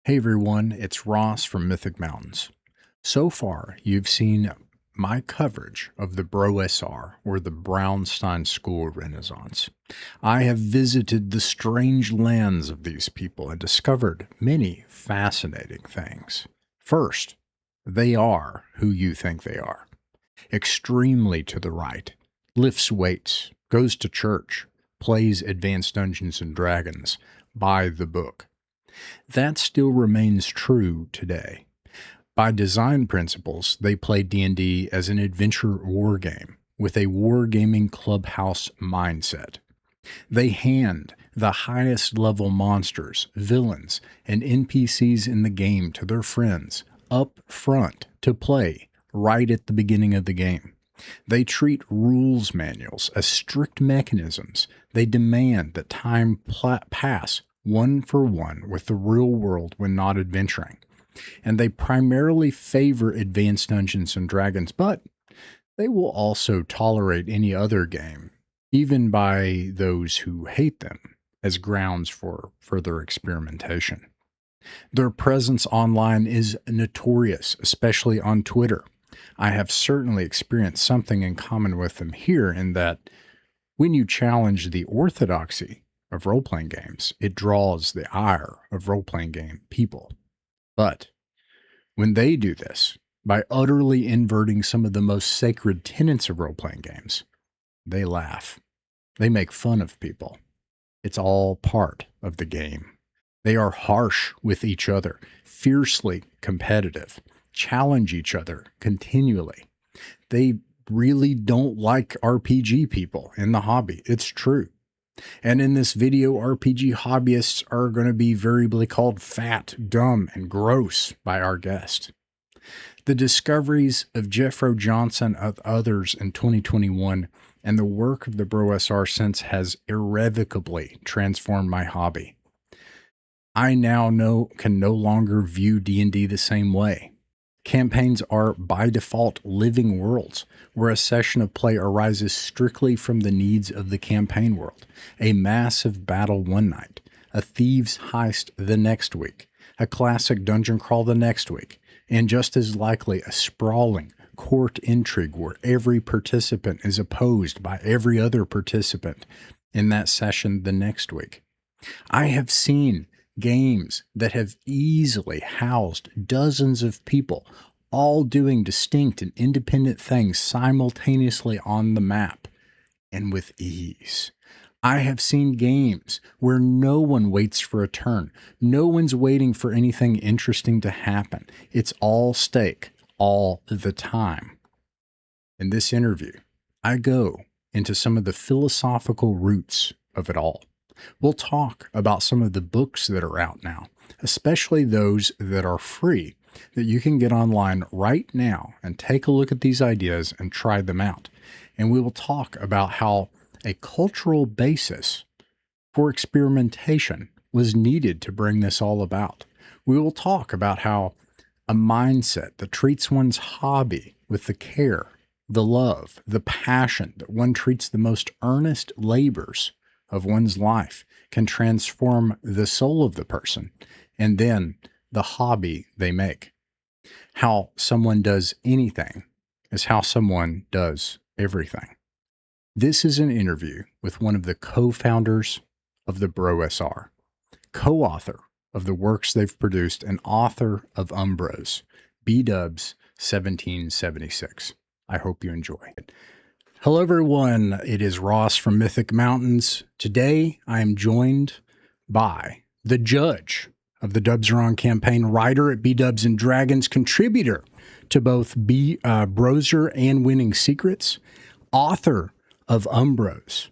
Hey everyone, it's Ross from Mythic Mountains. So far, you've seen my coverage of the BrOSR, or the Braunstein School Renaissance. I have visited the strange lands of these people and discovered many fascinating things. First, they are who you think they are. Extremely to the right, lifts weights, goes to church, plays Advanced Dungeons and Dragons by the book. That still remains true today. By design principles, they play D&D as an adventure war game with a wargaming clubhouse mindset. They hand the highest level monsters, villains, and NPCs in the game to their friends up front to play right at the beginning of the game. They treat rules manuals as strict mechanisms. They demand that time pass one for one with the real world when not adventuring. And they primarily favor Advanced Dungeons and Dragons, but they will also tolerate any other game, even by those who hate them, as grounds for further experimentation. Their presence online is notorious, especially on Twitter. I have certainly experienced something in common with them here in that when you challenge the orthodoxy of role-playing games, it draws the ire of role-playing game people. But when they do this, by utterly inverting some of the most sacred tenets of role-playing games, they laugh. They make fun of people. It's all part of the game. They are harsh with each other, fiercely competitive, challenge each other continually. They really don't like RPG people in the hobby. It's true. And in this video, RPG hobbyists are going to be variably called fat, dumb, and gross by our guest. The discoveries of Jeffro Johnson and others in 2021 and the work of the BrOSR since has irrevocably transformed my hobby. I now can no longer view D&D the same way. Campaigns are by default living worlds where a session of play arises strictly from the needs of the campaign world. A massive battle one night, a thieves' heist the next week, a classic dungeon crawl the next week, and just as likely a sprawling court intrigue where every participant is opposed by every other participant in that session the next week. I have seen games that have easily housed dozens of people, all doing distinct and independent things simultaneously on the map and with ease. I have seen games where no one waits for a turn. No one's waiting for anything interesting to happen. It's all stake all the time. In this interview, I go into some of the philosophical roots of it all. We'll talk about some of the books that are out now, especially those that are free, that you can get online right now and take a look at these ideas and try them out. And we will talk about how a cultural basis for experimentation was needed to bring this all about. We will talk about how a mindset that treats one's hobby with the care, the love, the passion that one treats the most earnest labors of one's life can transform the soul of the person and then the hobby they make. How someone does anything is how someone does everything. This is an interview with one of the co-founders of the BrOSR, co-author of the works they've produced, and author of Bdubs1776. I hope you enjoy it. Hello, everyone. It is Ross from Mythic Mountains. Today, I am joined by the judge of the Dubs campaign, writer at Bdubs and Dragons, contributor to both BrOSR and Winning Secrets, author of Umbros,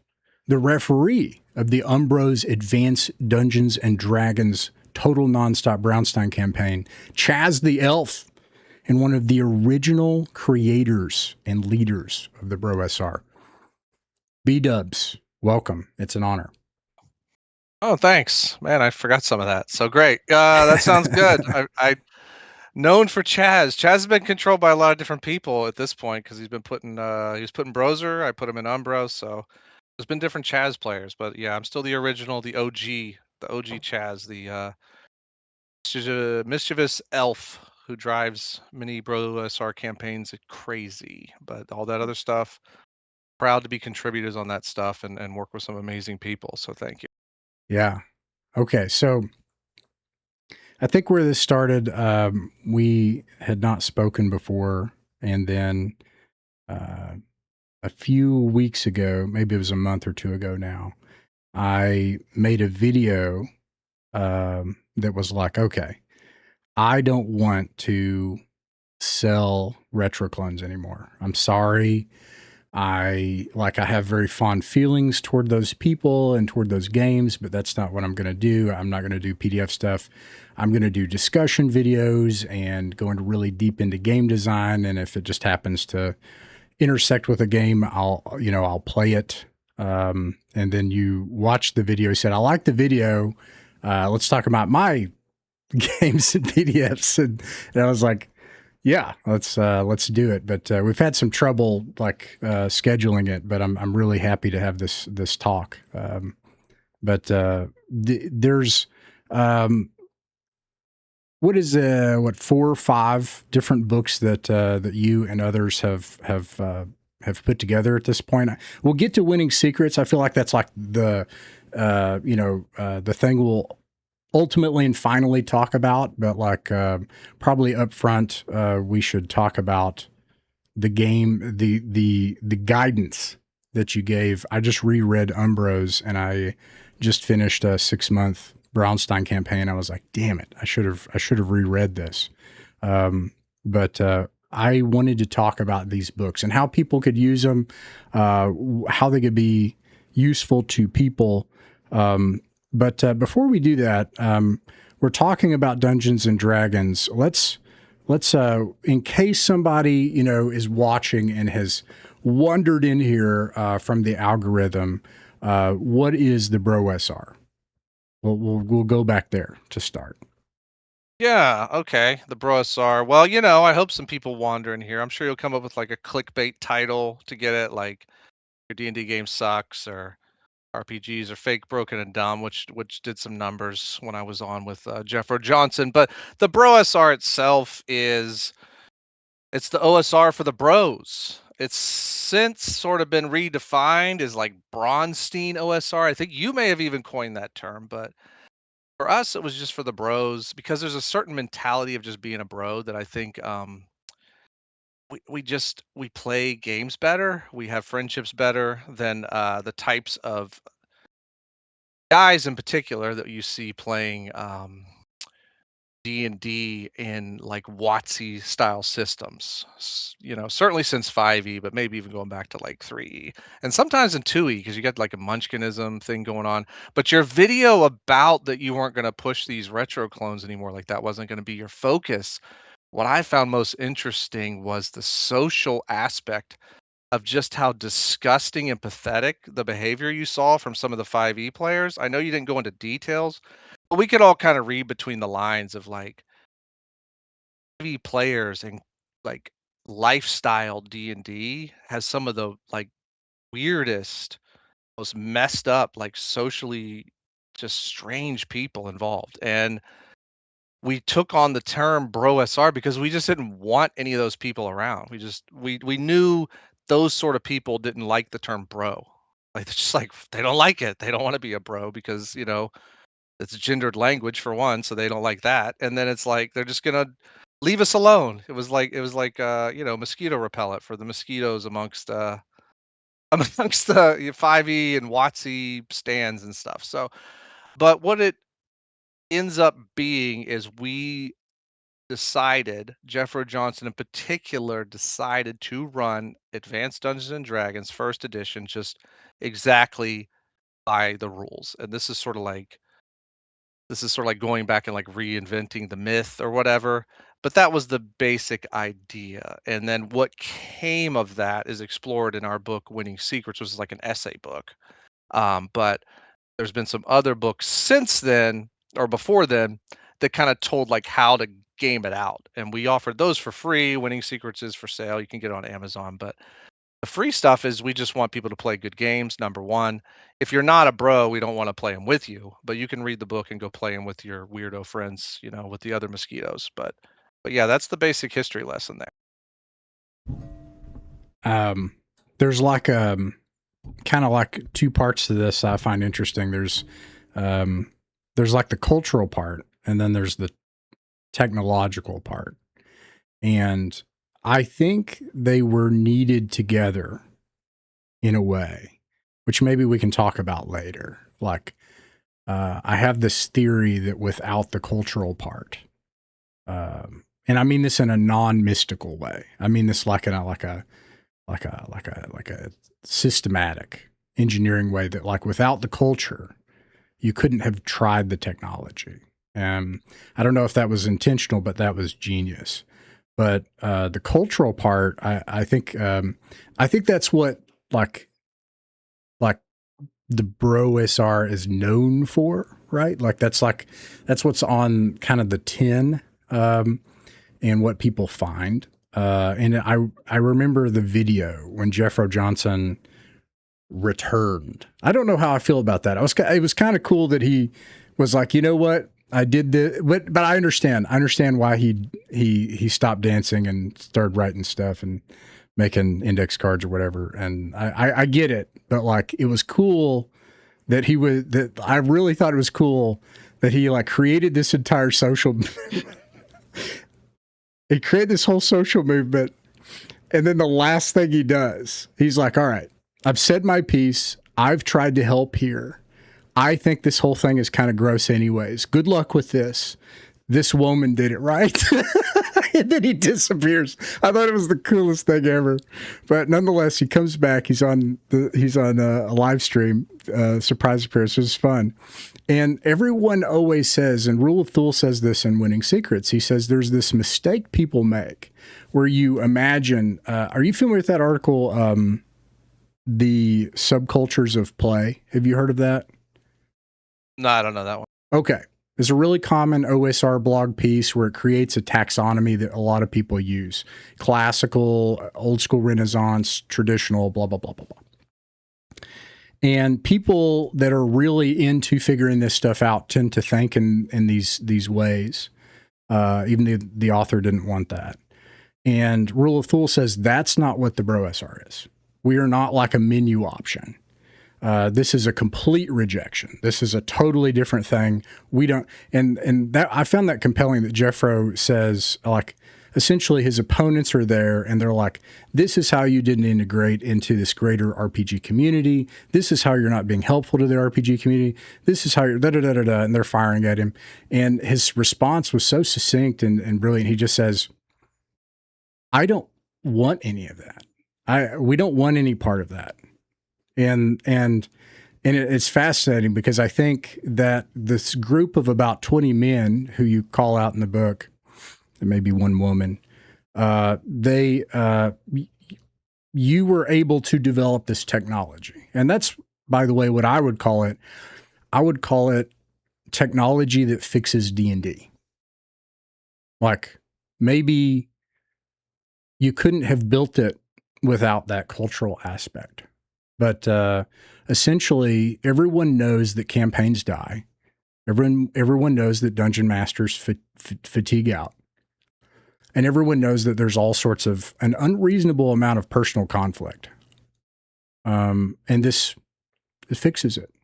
the referee of the Umbros Advanced Dungeons and Dragons Total Nonstop Braunstein campaign, Chaz the Elf, and one of the original creators and leaders of the BrOSR. Bdubs, welcome. It's an honor. Oh, thanks, man. I forgot some of that. So great. That sounds good. I known for Chaz. Chaz has been controlled by a lot of different people at this point because he's been putting he was putting BrOSR. I put him in Umbro. So there's been different Chaz players, but yeah, I'm still the original, the OG Chaz, Mischievous elf who drives mini BrOSR campaigns crazy, but all that other stuff, proud to be contributors on that stuff and work with some amazing people. So thank you. Yeah. Okay. So I think where this started, we had not spoken before. And then uh, a few weeks ago, maybe it was a month or two ago now, I made a video that was like, okay, I don't want to sell retro clones anymore. I'm sorry. I have very fond feelings toward those people and toward those games, but that's not what I'm going to do. I'm not going to do PDF stuff. I'm going to do discussion videos and go into really deep into game design. And if it just happens to intersect with a game, I'll play it. And then you watch the video. You said, I like the video. Let's talk about my games and PDFs. And I was like, yeah, let's do it. But we've had some trouble scheduling it. But I'm really happy to have this talk. There's what is 4 or 5 different books that you and others have put together at this point. We'll get to Winning Secrets. I feel like that's like the thing we'll ultimately and finally talk about, but probably up front, we should talk about the game, the guidance that you gave. I just reread Umbros and I just finished a 6-month Braunstein campaign. I was like, damn it, I should have reread this. But I wanted to talk about these books and how people could use them, how they could be useful to people. But before we do that, we're talking about Dungeons and Dragons. Let's in case somebody is watching and has wandered in here from the algorithm, what is the BrOSR? We'll go back there to start. Yeah, okay. The BrOSR. Well, I hope some people wander in here. I'm sure you'll come up with like a clickbait title to get it, like your D&D game sucks or RPGs are fake, broken, and dumb, which did some numbers when I was on with Jeffro Johnson. But the BrOSR itself it's the OSR for the bros. It's since sort of been redefined as like Braunstein OSR. I think you may have even coined that term, but for us, it was just for the bros because there's a certain mentality of just being a bro that I think we play games better, we have friendships better than the types of guys in particular that you see playing D&D in like WotC style systems. Certainly since 5e, but maybe even going back to like 3e. And sometimes in 2e because you got like a munchkinism thing going on. But your video about that you weren't going to push these retro clones anymore, like that wasn't going to be your focus. What I found most interesting was the social aspect of just how disgusting and pathetic the behavior you saw from some of the 5e players. I know you didn't go into details, but we could all kind of read between the lines of like 5e players and like lifestyle D&D has some of the like weirdest, most messed up, like socially just strange people involved. And we took on the term BrOSR because we just didn't want any of those people around. We knew those sort of people didn't like the term bro. Like it's just like they don't like it. They don't want to be a bro because, it's gendered language for one, so they don't like that. And then it's like they're just gonna leave us alone. It was like mosquito repellent for the mosquitoes amongst amongst the 5e and WotC stands and stuff. So, but what it ends up being is Jeffro Johnson in particular decided to run Advanced Dungeons and Dragons first edition just exactly by the rules. And this is sort of like going back and like reinventing the myth or whatever. But that was the basic idea. And then what came of that is explored in our book, Winning Secrets, which is like an essay book. But there's been some other books since then or before then that kind of told like how to game it out. And we offered those for free. Winning Secrets is for sale. You can get it on Amazon. But The free stuff is we just want people to play good games, number one. If you're not a bro, we don't want to play them with you, but you can read the book and go play them with your weirdo friends, with the other mosquitoes. But yeah, that's the basic history lesson there. There's like kind of like two parts to this I find interesting. There's like the cultural part, and then there's the technological part. And I think they were needed together in a way, which maybe we can talk about later. Like, I have this theory that without the cultural part, and I mean this in a non-mystical way. I mean this like a systematic engineering way, that like without the culture, you couldn't have tried the technology. I don't know if that was intentional, but that was genius. But the cultural part, I think that's what like the BrOSR is known for, right? That's what's on kind of the tin, and what people find. And I remember the video when Jeffro Johnson returned. I don't know how I feel about that. It was kind of cool that he was like, you know what, I did this, but I understand why he stopped dancing and started writing stuff and making index cards or whatever. And I get it, but like, it was cool that I really thought it was cool that he like created this entire social, he created this whole social movement. And then the last thing he does, he's like, all right, I've said my piece. I've tried to help here. I think this whole thing is kind of gross anyways. Good luck with this. This woman did it right. And then he disappears. I thought it was the coolest thing ever. But nonetheless, he comes back. He's on a live stream, surprise appearance. It was fun. And everyone always says, and Rule of Thule says this in Winning Secrets, he says there's this mistake people make where you imagine, are you familiar with that article, The Subcultures of Play? Have you heard of that? No, I don't know that one. Okay. There's a really common OSR blog piece where it creates a taxonomy that a lot of people use. Classical, old school Renaissance, traditional, blah, blah, blah, blah, blah. And people that are really into figuring this stuff out tend to think in these ways. Even the author didn't want that. And Rule of Thule says that's not what the BrOSR is. We are not like a menu option. This is a complete rejection. This is a totally different thing. We don't, and that I found that compelling that Jeffro says, like, essentially his opponents are there and they're like, this is how you didn't integrate into this greater RPG community. This is how you're not being helpful to the RPG community. This is how you're da-da-da-da-da, and they're firing at him. And his response was so succinct and brilliant. He just says, I don't want any of that. We don't want any part of that. And it's fascinating because I think that this group of about 20 men who you call out in the book, and maybe one woman, you were able to develop this technology. And that's, by the way, what I would call it. I would call it technology that fixes D&D. Like, maybe you couldn't have built it without that cultural aspect. But essentially, everyone knows that campaigns die. Everyone knows that dungeon masters fatigue out. And everyone knows that there's all sorts of an unreasonable amount of personal conflict. And it fixes it.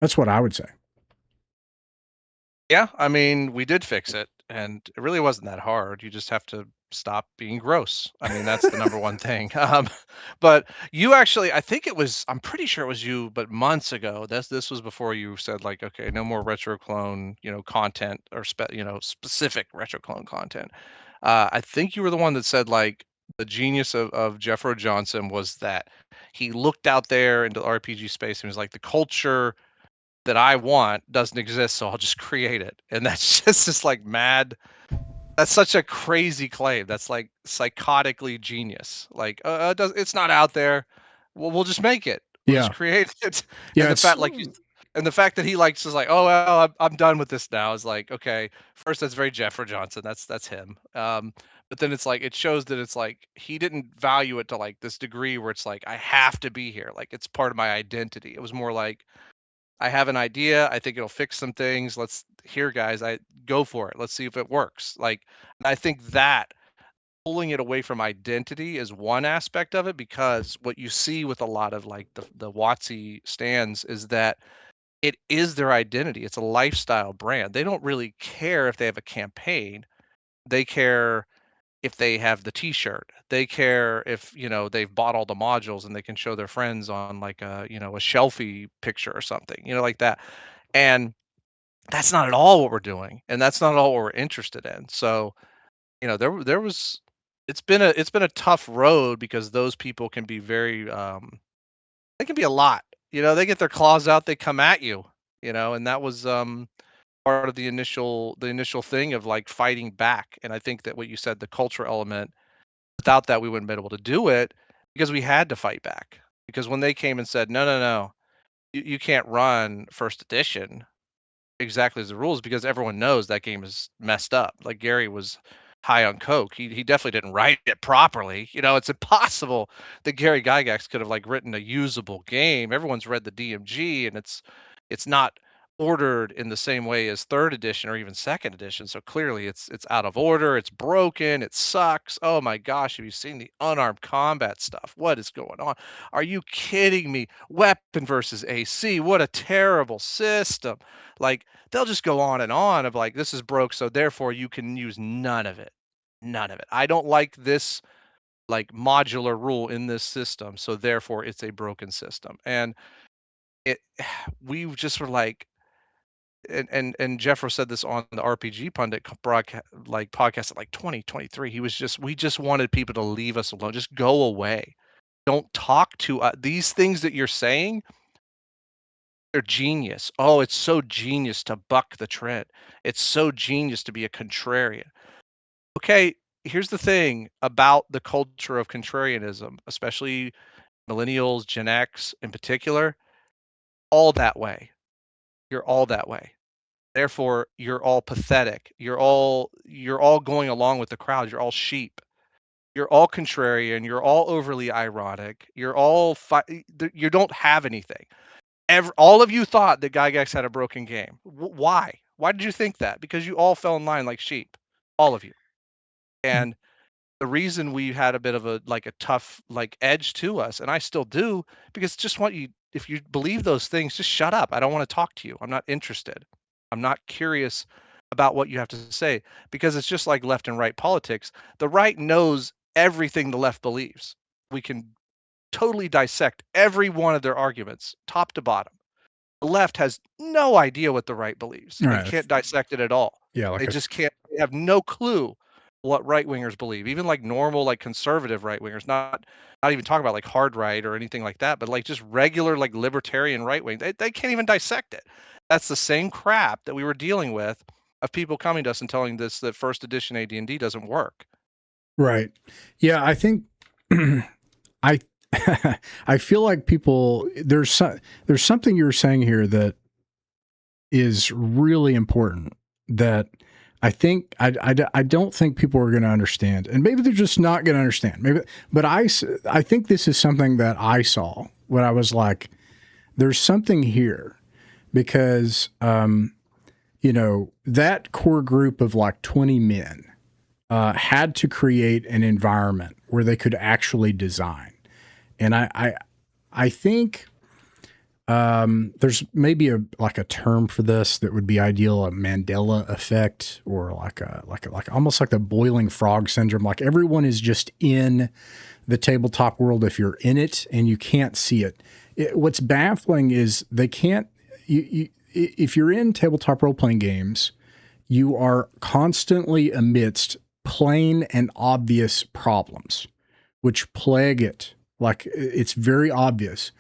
That's what I would say. Yeah, I mean, we did fix it, and it really wasn't that hard. You just have to stop being gross. I mean, that's the number one thing. But you actually, I think it was, I'm pretty sure it was you, but months ago. This was before you said like, okay, no more retro clone, content or specific retro clone content. I think you were the one that said like the genius of Jeffro Johnson was that he looked out there into the RPG space and was like, the culture that I want doesn't exist, so I'll just create it. And that's just like mad. That's such a crazy claim. That's like psychotically genius. Like, it's not out there. We'll just make it. We'll Yeah. just create it. Yeah. And the fact, like you, And the fact that he likes is like, oh well, I'm done with this now. Is like, okay, first that's very Jeffro Johnson. That's him. But then it's like it shows that it's like he didn't value it to like this degree where it's like I have to be here. Like it's part of my identity. It was more like I have an idea. I think it'll fix some things. Let's here, guys. I go for it. Let's see if it works. Like I think that pulling it away from identity is one aspect of it because what you see with a lot of like the WotC stands is that it is their identity. It's a lifestyle brand. They don't really care if they have a campaign. They care if they have the t-shirt. They care if, they've bought all the modules and they can show their friends on like a shelfie picture or something, like that. And that's not at all what we're doing. And that's not all what we're interested in. So, there was it's been a tough road because those people can be very they can be a lot. They get their claws out, they come at you, and that was part of the initial thing of like fighting back. And I think that what you said, the culture element, without that we wouldn't be able to do it because we had to fight back. Because when they came and said, no, no, no, you can't run first edition exactly as the rules because everyone knows that game is messed up. Like Gary was high on coke. He definitely didn't write it properly. It's impossible that Gary Gygax could have like written a usable game. Everyone's read the DMG and it's not ordered in the same way as third edition or even second edition. So clearly it's out of order, it's broken, it sucks. Oh my gosh, have you seen the unarmed combat stuff? What is going on? Are you kidding me? Weapon versus AC. What a terrible system. Like they'll just go on of like this is broke, so therefore you can use none of it. None of it. I don't like this like modular rule in this system, so therefore it's a broken system. And it we just were like and Jeffro said this on the RPG pundit broadcast like podcast at like 2023. We just wanted people to leave us alone. Just go away. Don't talk to these things that you're saying. They're genius. Oh, it's so genius to buck the trend. It's so genius to be a contrarian. Okay, here's the thing about the culture of contrarianism, especially millennials, Gen X in particular, all that way. You're all that way. Therefore, you're all pathetic. You're all going along with the crowd. You're all sheep. You're all contrarian. You're all overly ironic. You don't have anything. All of you thought that Gygax had a broken game. Why? Why did you think that? Because you all fell in line like sheep, all of you. And the reason we had a bit of a like a tough like edge to us, and I still do, because just want you, if you believe those things, just shut up. I don't want to talk to you. I'm not interested. I'm not curious about what you have to say because it's just like left and right politics. The right knows everything the left believes. We can totally dissect every one of their arguments, top to bottom. The left has no idea what the right believes and Right. can't dissect it at all. Yeah, like They a just can't. They have no clue what right wingers believe. Even like normal, like conservative right wingers, not even talking about like hard right or anything like that, but like just regular like libertarian right wing. They can't even dissect it. That's the same crap that we were dealing with of people coming to us and telling us that first edition AD&D doesn't work. right. Yeah, I think I I feel like people there's something you're saying here that is really important that I don't think people are going to understand, and maybe they're just not going to understand. Maybe, but I think this is something that I saw when I was like, there's something here because that core group of like 20 men had to create an environment where they could actually design, and I think. There's maybe a term for this that would be ideal, a Mandela effect, or like almost like the boiling frog syndrome. Like everyone is just in the tabletop world if you're in it and you can't see it. What's baffling is they can't. If you're in tabletop role playing games, you are constantly amidst plain and obvious problems, which plague it. Like it's very obvious.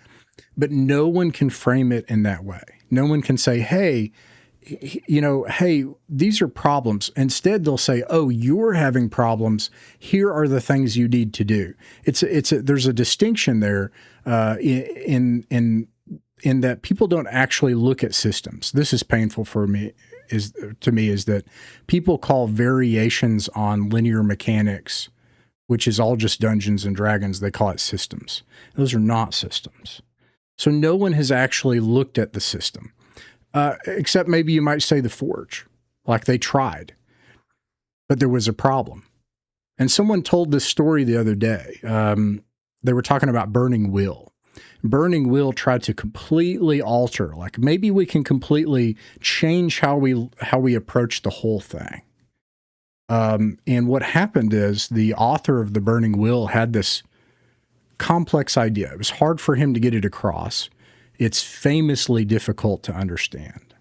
But no one can frame it in that way. No one can say, hey, hey, these are problems. Instead, they'll say, oh, you're having problems. Here are the things you need to do. There's a distinction there in in that people don't actually look at systems. This is painful for me. Is that people call variations on linear mechanics, which is all just Dungeons and Dragons, they call it systems. Those are not systems. So no one has actually looked at the system, except maybe you might say the Forge, like they tried, but there was a problem. And someone told this story the other day. They were talking about Burning Wheel. Burning Wheel tried to completely alter, like maybe we can completely change how we approach the whole thing. And what happened is the author of the Burning Wheel had this complex idea. It was hard for him to get it across. It's famously difficult to understand.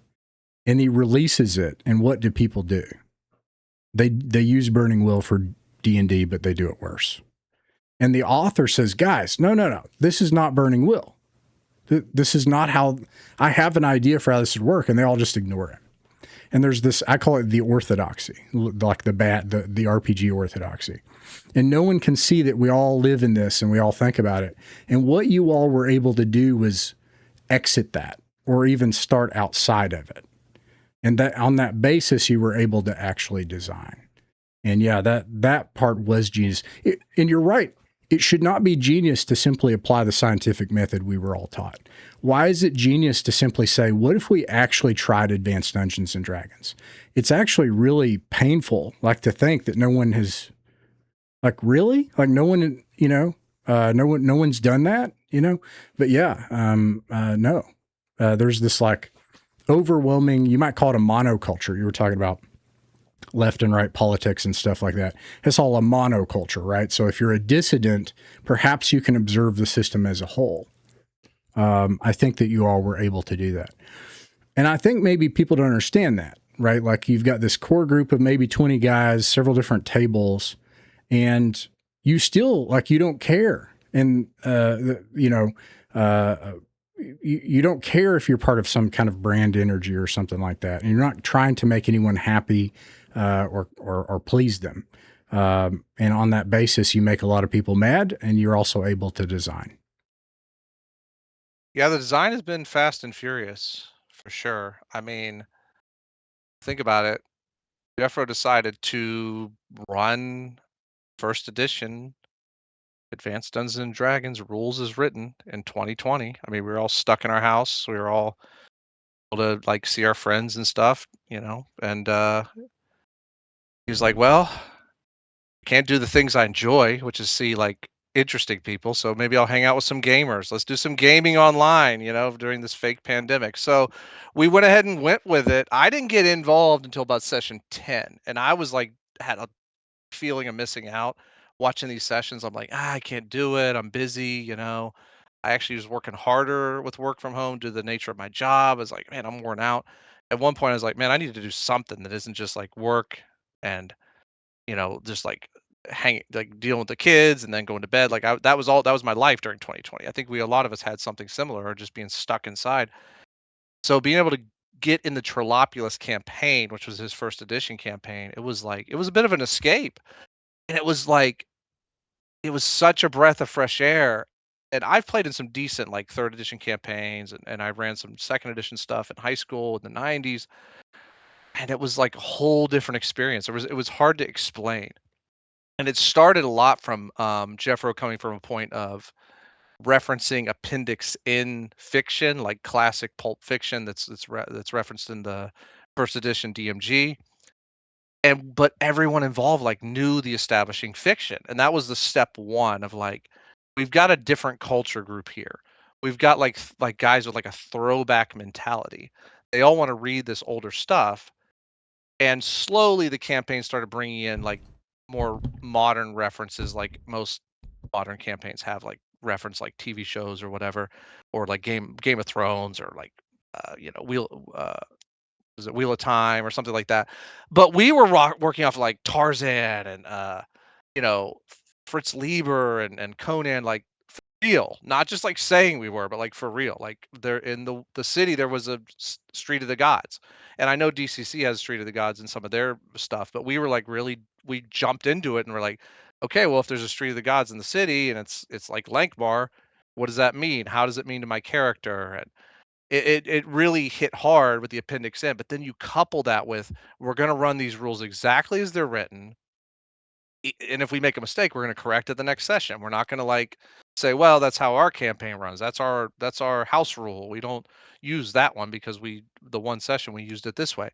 And he releases it, and what do people do? They use Burning Wheel for D&D, but they do it worse. And the author says, guys, no, this is not Burning Wheel. This is not how, I have an idea for how this would work, and they all just ignore it. And there's this, I call it the orthodoxy, like the RPG orthodoxy. And no one can see that we all live in this and we all think about it. And what you all were able to do was exit that or even start outside of it. And that on that basis, you were able to actually design. And yeah, that part was genius. And you're right. It should not be genius to simply apply the scientific method we were all taught. Why is it genius to simply say, what if we actually tried Advanced Dungeons and Dragons? It's actually really painful, like to think that no one has, like really? Like no one, no one's done that, But yeah, no. There's this like overwhelming, you might call it a monoculture. You were talking about left and right politics and stuff like that. It's all a monoculture, right? So if you're a dissident, perhaps you can observe the system as a whole. I think that you all were able to do that. And I think maybe people don't understand that, right? Like you've got this core group of maybe 20 guys, several different tables, and you still, like, you don't care. And, you don't care if you're part of some kind of brand energy or something like that. And you're not trying to make anyone happy or please them. And on that basis, you make a lot of people mad, and you're also able to design. Yeah, the design has been fast and furious for sure. I mean, think about it. Jeffro decided to run first edition Advanced Dungeons and Dragons rules as written in 2020. I mean, we were all stuck in our house. We were all able to like see our friends and stuff, and he was like, well, can't do the things I enjoy, which is see like interesting people. So maybe I'll hang out with some gamers. Let's do some gaming online, during this fake pandemic. So we went ahead and went with it. I didn't get involved until about session 10. And I was like, had a feeling of missing out watching these sessions. I'm like, I can't do it. I'm busy. I actually was working harder with work from home due to the nature of my job. I was like, man, I'm worn out. At one point, I was like, man, I need to do something that isn't just like work and just like like dealing with the kids and then going to bed. Like that was my life during 2020. I think a lot of us had something similar or just being stuck inside. So being able to get in the Trilopulus campaign, which was his first edition campaign, it was a bit of an escape. And it was such a breath of fresh air. And I've played in some decent like third edition campaigns and I ran some second edition stuff in high school in the 90s. And it was like a whole different experience. It was hard to explain. And it started a lot from Jeffro coming from a point of referencing appendix in fiction, like classic pulp fiction that's referenced in the first edition DMG. But everyone involved like knew the establishing fiction, and that was the step one of like we've got a different culture group here. We've got like guys with like a throwback mentality. They all want to read this older stuff, and slowly the campaign started bringing in like more modern references, like most modern campaigns have like reference like TV shows or whatever, or like Game of Thrones or like Wheel was it Wheel of Time or something like that. But we were working off like Tarzan and you know Fritz Lieber and Conan, like for real, not just like saying we were, but like for real. Like there in the city there was a Street of the Gods, and I know DCC has Street of the Gods in some of their stuff, but we were like really we jumped into it and we're like, okay, well if there's a Street of the Gods in the city and it's like Lankbar, What does that mean? How does it mean to my character? And it really hit hard with the Appendix N, but then you couple that with, we're gonna run these rules exactly as they're written, and if we make a mistake, we're gonna correct it the next session. We're not gonna, like, say, "Well, that's how our campaign runs. That's our house rule. We don't use that one because the one session we used it this way."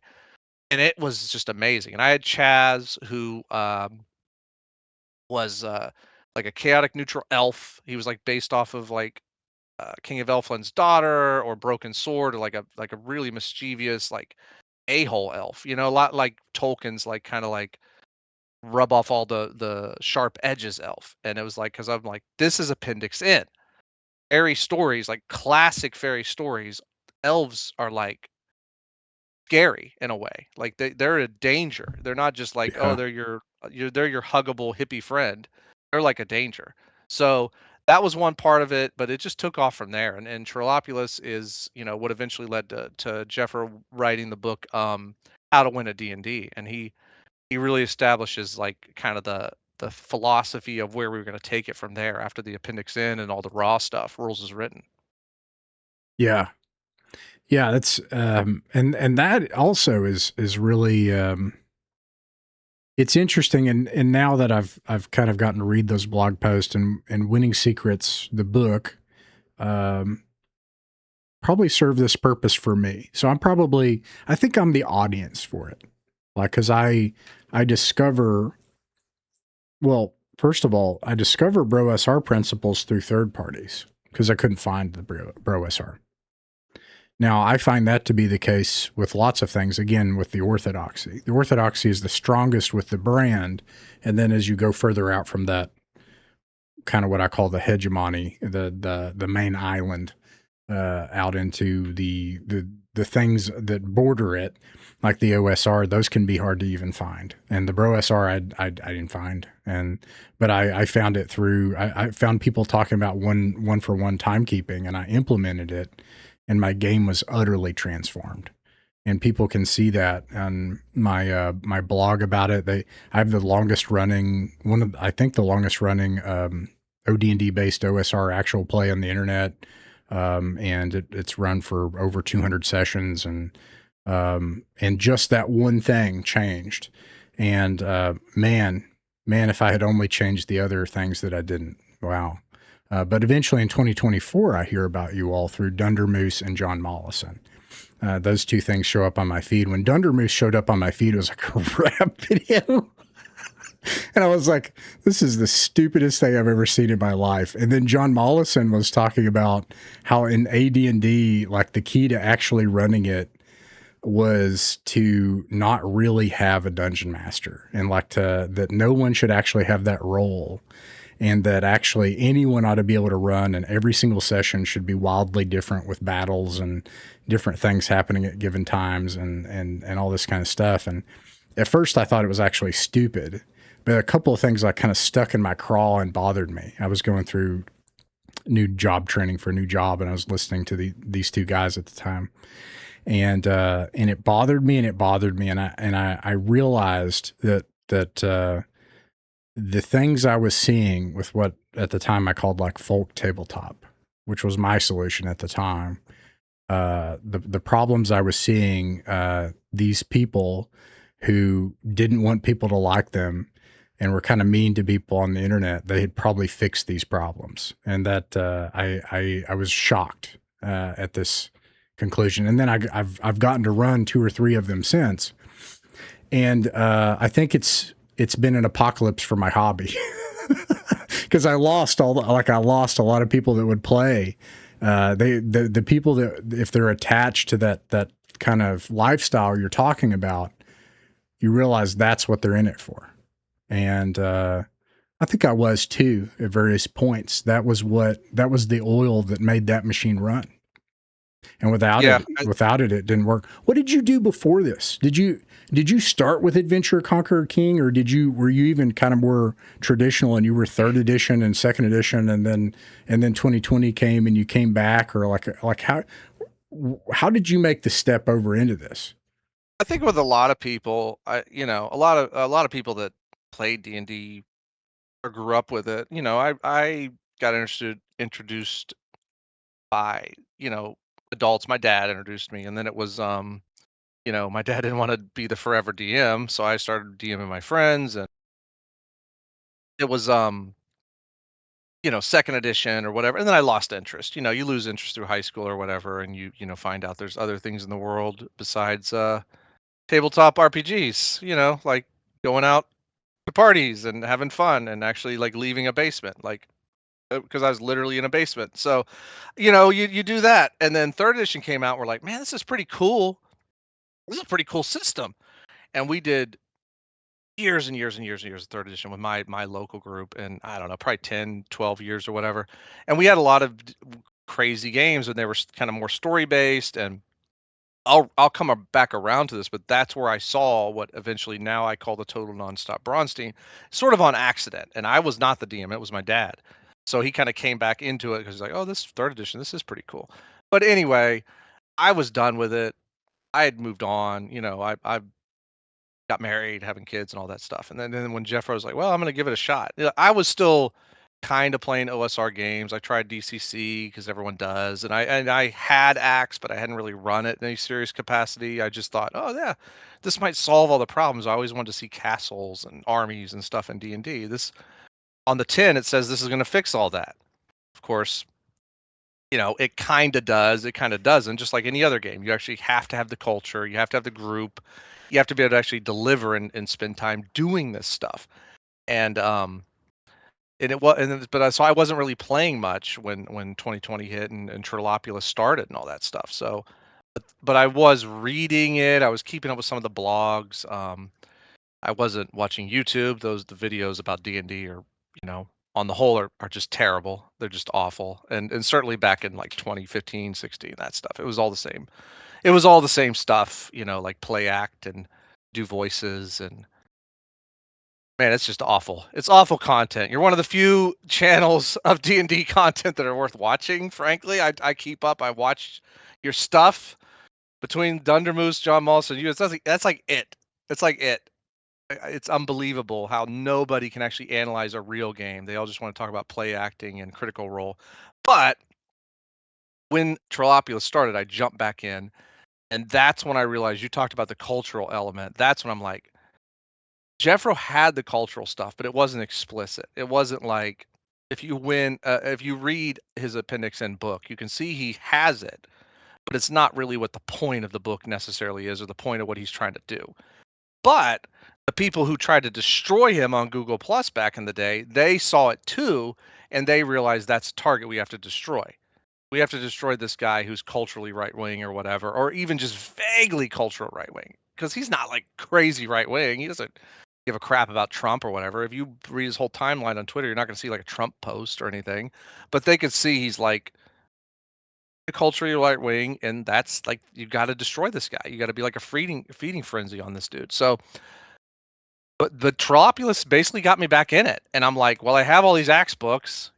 And it was just amazing. And I had Chaz, who, was, like a chaotic neutral elf. He was, like, based off of, like, King of Elfland's daughter or Broken Sword, or like a really mischievous, like, a-hole elf, a lot like Tolkien's, like, kinda like rub off all the sharp edges elf. And it was like, because I'm like, this is Appendix N. Fairy stories, like classic fairy stories, elves are like scary in a way. Like they're a danger. They're not just like, oh, Yeah. they're your huggable hippie friend. They're like a danger. So that was one part of it, but it just took off from there. And Trilopulus is, what eventually led to Jeffro writing the book, How to Win a D&D. And he really establishes, like, kind of the philosophy of where we were going to take it from there after the Appendix N and all the raw stuff, rules is written. Yeah. Yeah, that's and that also is really it's interesting, and now that I've kind of gotten to read those blog posts and Winning Secrets, the book, um, probably serve this purpose for me. So I think I'm the audience for it. Like, cause I discover, well, first of all, I discover BrOSR principles through third parties because I couldn't find the BrOSR. Now, I find that to be the case with lots of things, again, with the orthodoxy. The orthodoxy is the strongest with the brand. And then as you go further out from that, kind of what I call the hegemony, the main island, out into the things that border it, like the OSR, those can be hard to even find. And the BrOSR, I didn't find, but I found it through. I found people talking about one for one timekeeping, and I implemented it, and my game was utterly transformed. And people can see that on my blog about it. I have the longest running I think the longest running OD&D based OSR actual play on the internet. And it's run for over 200 sessions, and just that one thing changed. And man, if I had only changed the other things that I didn't, wow. But eventually in 2024, I hear about you all through Dundermoose and John Mollison. Those two things show up on my feed. When Dundermoose showed up on my feed, it was like a rap video. And I was like, this is the stupidest thing I've ever seen in my life. And then John Mollison was talking about how in AD&D, like the key to actually running it was to not really have a dungeon master, and like that no one should actually have that role, and that actually anyone ought to be able to run, and every single session should be wildly different with battles and different things happening at given times and all this kind of stuff. And at first I thought it was actually stupid, but a couple of things like kind of stuck in my craw and bothered me. I was going through new job training for a new job, and I was listening to these two guys at the time, and it bothered me, and I realized that the things I was seeing with what at the time I called like folk tabletop, which was my solution at the time, the problems I was seeing, these people who didn't want people to like them and were kind of mean to people on the internet, they had probably fixed these problems. And that I was shocked at this conclusion. And then I've gotten to run 2 or 3 of them since, and I think it's been an apocalypse for my hobby because I lost a lot of people that would play. The people that, if they're attached to that kind of lifestyle you're talking about, you realize that's what they're in it for. And I think I was too at various points. That was the oil that made that machine run. And without Yeah, it, it didn't work. What did you do before this? Did you start with Adventure Conqueror King, or were you even kind of more traditional and you were 3rd edition and 2nd edition, and then 2020 came and you came back, or like how did you make the step over into this? I think with a lot of people, a lot of people that played D&D or grew up with it, I got introduced by, adults. My dad introduced me, and then it was, my dad didn't want to be the forever DM, so I started DMing my friends, and it was, second edition or whatever, and then I lost interest. You lose interest through high school or whatever, and you find out there's other things in the world besides tabletop RPGs. Like going out to parties and having fun, and actually like leaving a basement, like because I was literally in a basement. So, you do that, and then third edition came out. We're like, man, this is pretty cool. This is a pretty cool system, and we did years and years and years and years of third edition with my local group, and I don't know, probably 10, 12 years or whatever. And we had a lot of crazy games, and they were kind of more story based. And I'll come back around to this, but that's where I saw what eventually now I call the total nonstop Braunstein, sort of on accident. And I was not the DM; it was my dad. So he kind of came back into it because he's like, "Oh, this third edition, this is pretty cool." But anyway, I was done with it. I had moved on. I got married, having kids, and all that stuff. And then when Jeffro was like, "Well, I'm going to give it a shot," I was still kind of playing OSR games. I tried DCC because everyone does, and I had Axe, but I hadn't really run it in any serious capacity. I just thought, "Oh yeah, this might solve all the problems." I always wanted to see castles and armies and stuff in D&D. This on the tin, it says this is going to fix all that. Of course, it kind of does. It kind of doesn't. Just like any other game, you actually have to have the culture. You have to have the group. You have to be able to actually deliver and spend time doing this stuff. And so I wasn't really playing much when 2020 hit and Trolopulus started and all that stuff. So, but I was reading it. I was keeping up with some of the blogs. I wasn't watching YouTube. The videos about D&D are, on the whole are just terrible. They're just awful. And certainly back in like 2015, 16, that stuff. It was all the same. It was all the same stuff, like play act and do voices, and man, it's just awful. It's awful content. You're one of the few channels of D&D content that are worth watching, frankly. I keep up. I watch your stuff between Dundermoose, John Mullis, and you. That's like it. It's like it. It's unbelievable how nobody can actually analyze a real game. They all just want to talk about play acting and critical role. But when Trolopulus started, I jumped back in, and that's when I realized you talked about the cultural element. That's when I'm like, Jeffro had the cultural stuff, but it wasn't explicit. It wasn't like if you read his appendix and book, you can see he has it, but it's not really what the point of the book necessarily is, or the point of what he's trying to do. But the people who tried to destroy him on Google Plus back in the day, they saw it too, and they realized that's a target we have to destroy. We have to destroy this guy who's culturally right wing or whatever, or even just vaguely cultural right wing, because he's not like crazy right wing. He doesn't give a crap about Trump or whatever. If you read his whole timeline on Twitter, you're not going to see like a Trump post or anything, but they could see he's like a culturally right wing, and that's like you got to destroy this guy. You got to be like a feeding frenzy on this dude. So, but the Trollopulus basically got me back in it, and I'm like, well, I have all these Axe books,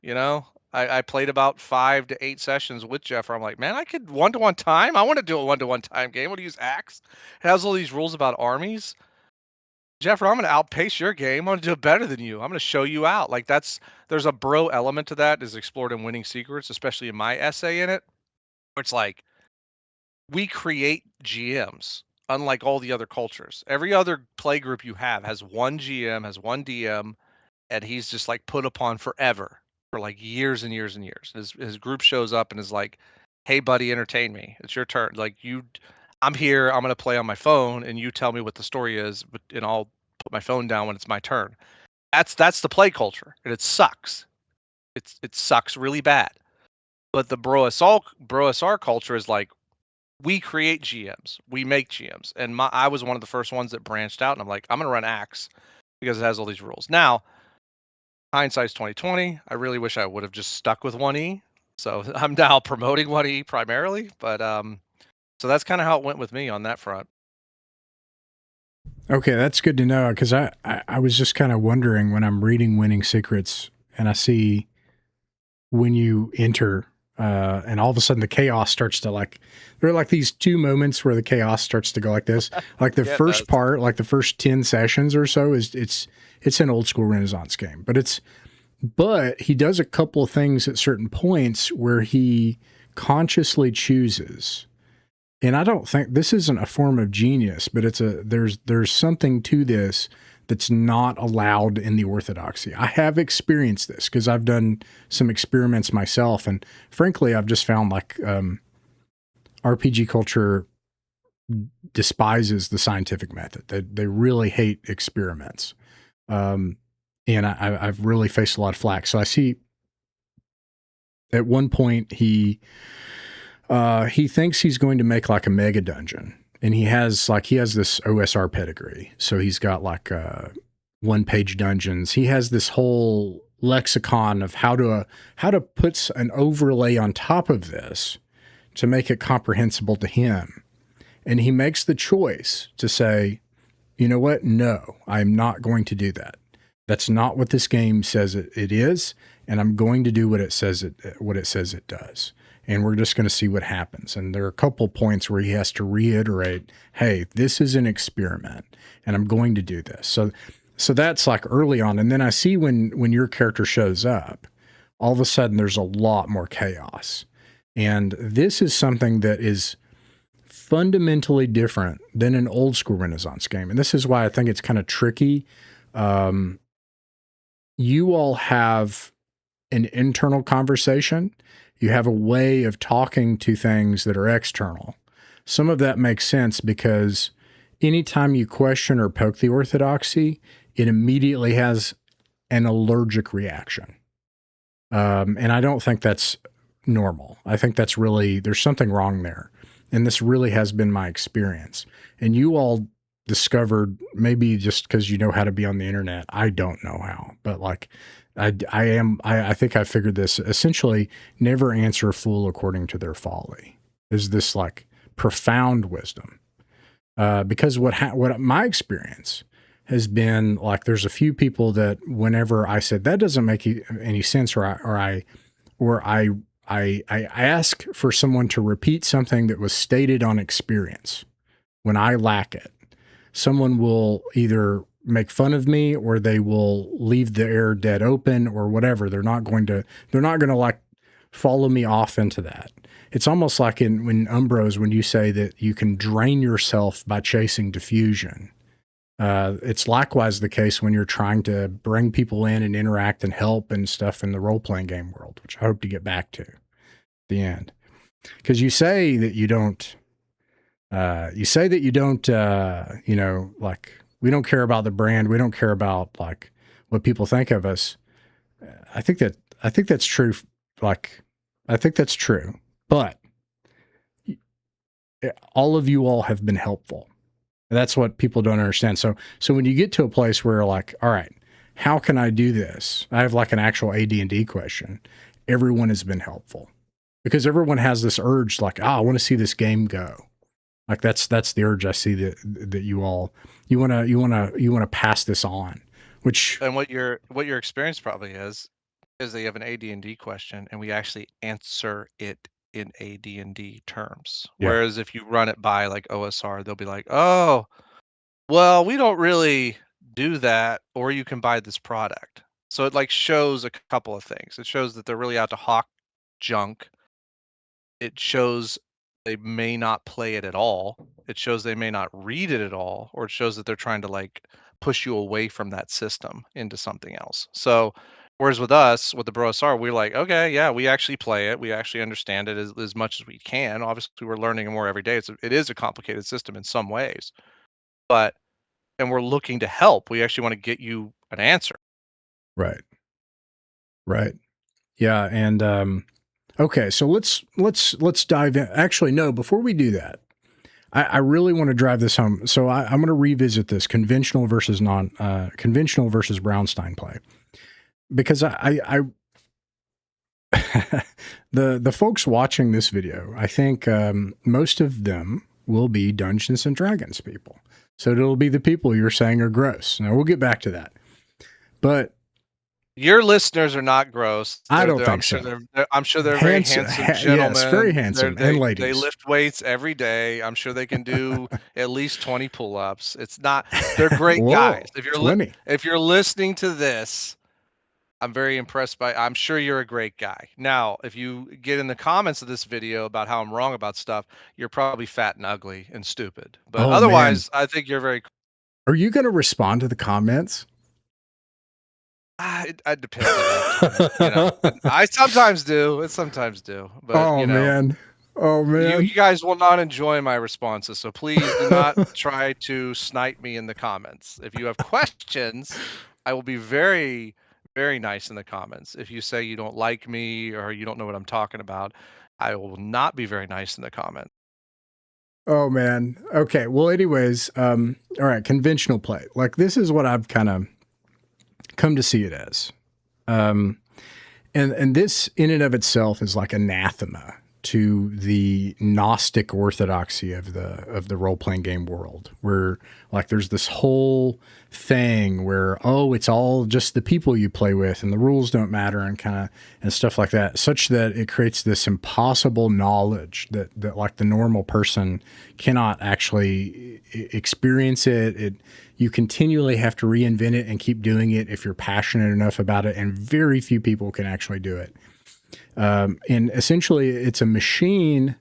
I played about 5 to 8 sessions with Jeff. I'm like, man, I could one-to-one time. I want to do a one-to-one time game. I want to use Axe. It has all these rules about armies. Jeffro, I'm going to outpace your game. I'm going to do it better than you. I'm going to show you out. Like there's a bro element to that is explored in Winning Secrets, especially in my essay in it. Where it's like we create GMs, unlike all the other cultures. Every other play group you have has one GM, has one DM, and he's just like put upon forever for like years and years and years. His group shows up and is like, "Hey, buddy, entertain me. It's your turn. I'm here. I'm gonna play on my phone, and you tell me what the story is, and I'll put my phone down when it's my turn." That's the play culture, and it sucks. It sucks really bad. But the BrOSR culture is like we create GMs, we make GMs, and I was one of the first ones that branched out, and I'm like, I'm gonna run Axe because it has all these rules. Now, hindsight's 2020. I really wish I would have just stuck with 1E. So I'm now promoting 1E primarily, but so that's kind of how it went with me on that front. Okay, that's good to know, because I was just kind of wondering when I'm reading Winning Secrets and I see when you enter and all of a sudden the chaos starts to there are like these 2 moments where the chaos starts to go like this. Like the first part, like the first 10 sessions or so it's an old school Renaissance game, but But he does a couple of things at certain points where he consciously chooses. And I don't think this isn't a form of genius, but there's something to this that's not allowed in the orthodoxy. I have experienced this because I've done some experiments myself, and frankly, I've just found like RPG culture despises the scientific method. They really hate experiments, and I've really faced a lot of flack. So I see at one point he thinks he's going to make like a mega dungeon, and he has this OSR pedigree. So he's got like 1-page dungeons. He has this whole lexicon of how to put an overlay on top of this to make it comprehensible to him. And he makes the choice to say, you know what? No, I'm not going to do that. That's not what this game says it is, and I'm going to do what it says it does. And we're just going to see what happens. And there are a couple points where he has to reiterate, hey, this is an experiment, and I'm going to do this. So that's like early on. And then I see when your character shows up, all of a sudden there's a lot more chaos. And this is something that is fundamentally different than an old school Renaissance game. And this is why I think it's kind of tricky. You all have an internal conversation. You have a way of talking to things that are external. Some of that makes sense because anytime you question or poke the orthodoxy, it immediately has an allergic reaction. And I don't think that's normal. I think that's really, there's something wrong there. And this really has been my experience. And you all discovered, maybe just because you know how to be on the internet, I don't know how, but like I think I figured this essentially: never answer a fool according to their folly. Is this like profound wisdom? Because what my experience has been like, there's a few people that whenever I said that doesn't make any sense, or I ask for someone to repeat something that was stated on experience when I lack it, someone will either make fun of me or they will leave the air dead open or whatever. They're not going to like follow me off into that. It's almost like when Umbros, when you say that you can drain yourself by chasing diffusion. It's likewise the case when you're trying to bring people in and interact and help and stuff in the role-playing game world, which I hope to get back to at the end. Because you say that you don't, you know, like, we don't care about the brand. We don't care about like what people think of us. I think that's true. Like, I think that's true, but all of you all have been helpful. That's what people don't understand. So when you get to a place where you're like, all right, how can I do this? I have like an actual AD&D question. Everyone has been helpful because everyone has this urge, like, I want to see this game go. Like that's the urge I see that you all, you want to pass this on, which. And what your experience probably is that you have an AD&D question and we actually answer it in AD&D terms. Yeah. Whereas if you run it by like OSR, they'll be like, oh, well, we don't really do that, or you can buy this product. So it like shows a couple of things. It shows that they're really out to hawk junk. It shows they may not play it at all. It shows they may not read it at all, or it shows that they're trying to like push you away from that system into something else. So whereas with us, with the BrOSR, we're like, okay, yeah, we actually play it. We actually understand it as much as we can. Obviously, we're learning more every day. It is a complicated system in some ways, but and we're looking to help. We actually want to get you an answer. Right. Right. Yeah. And, okay, so let's dive in. Actually, no, before we do that, I really want to drive this home. So I'm going to revisit this conventional versus conventional versus Braunstein play, because the folks watching this video, I think most of them will be Dungeons and Dragons people. So it'll be the people you're saying are gross. Now we'll get back to that, but your listeners are not gross. I don't think so. I'm sure they're very handsome gentlemen. Yes, very handsome, and ladies. They lift weights every day. I'm sure they can do at least 20 pull-ups. It's not. They're great guys. If you're listening to this, I'm very impressed by. I'm sure you're a great guy. Now, if you get in the comments of this video about how I'm wrong about stuff, you're probably fat and ugly and stupid. But Oh man, otherwise, I think you're very. are you going to respond to the comments? It depends on that time. I sometimes do. It sometimes do. But Oh man. Oh man. you guys will not enjoy my responses. So please do not try to snipe me in the comments. If you have questions, I will be very, very nice in the comments. If you say you don't like me or you don't know what I'm talking about, I will not be very nice in the comments. Oh man. Okay. Well, anyways, all right, conventional play. Like this is what I've kind of come to see it as. And this in and of itself is like anathema to the Gnostic orthodoxy of the role-playing game world, where like there's this whole thing where, oh, it's all just the people you play with and the rules don't matter and kind of and stuff like that, such that it creates this impossible knowledge that like the normal person cannot actually experience it. You continually have to reinvent it and keep doing it if you're passionate enough about it, and very few people can actually do it. And essentially, it's a machine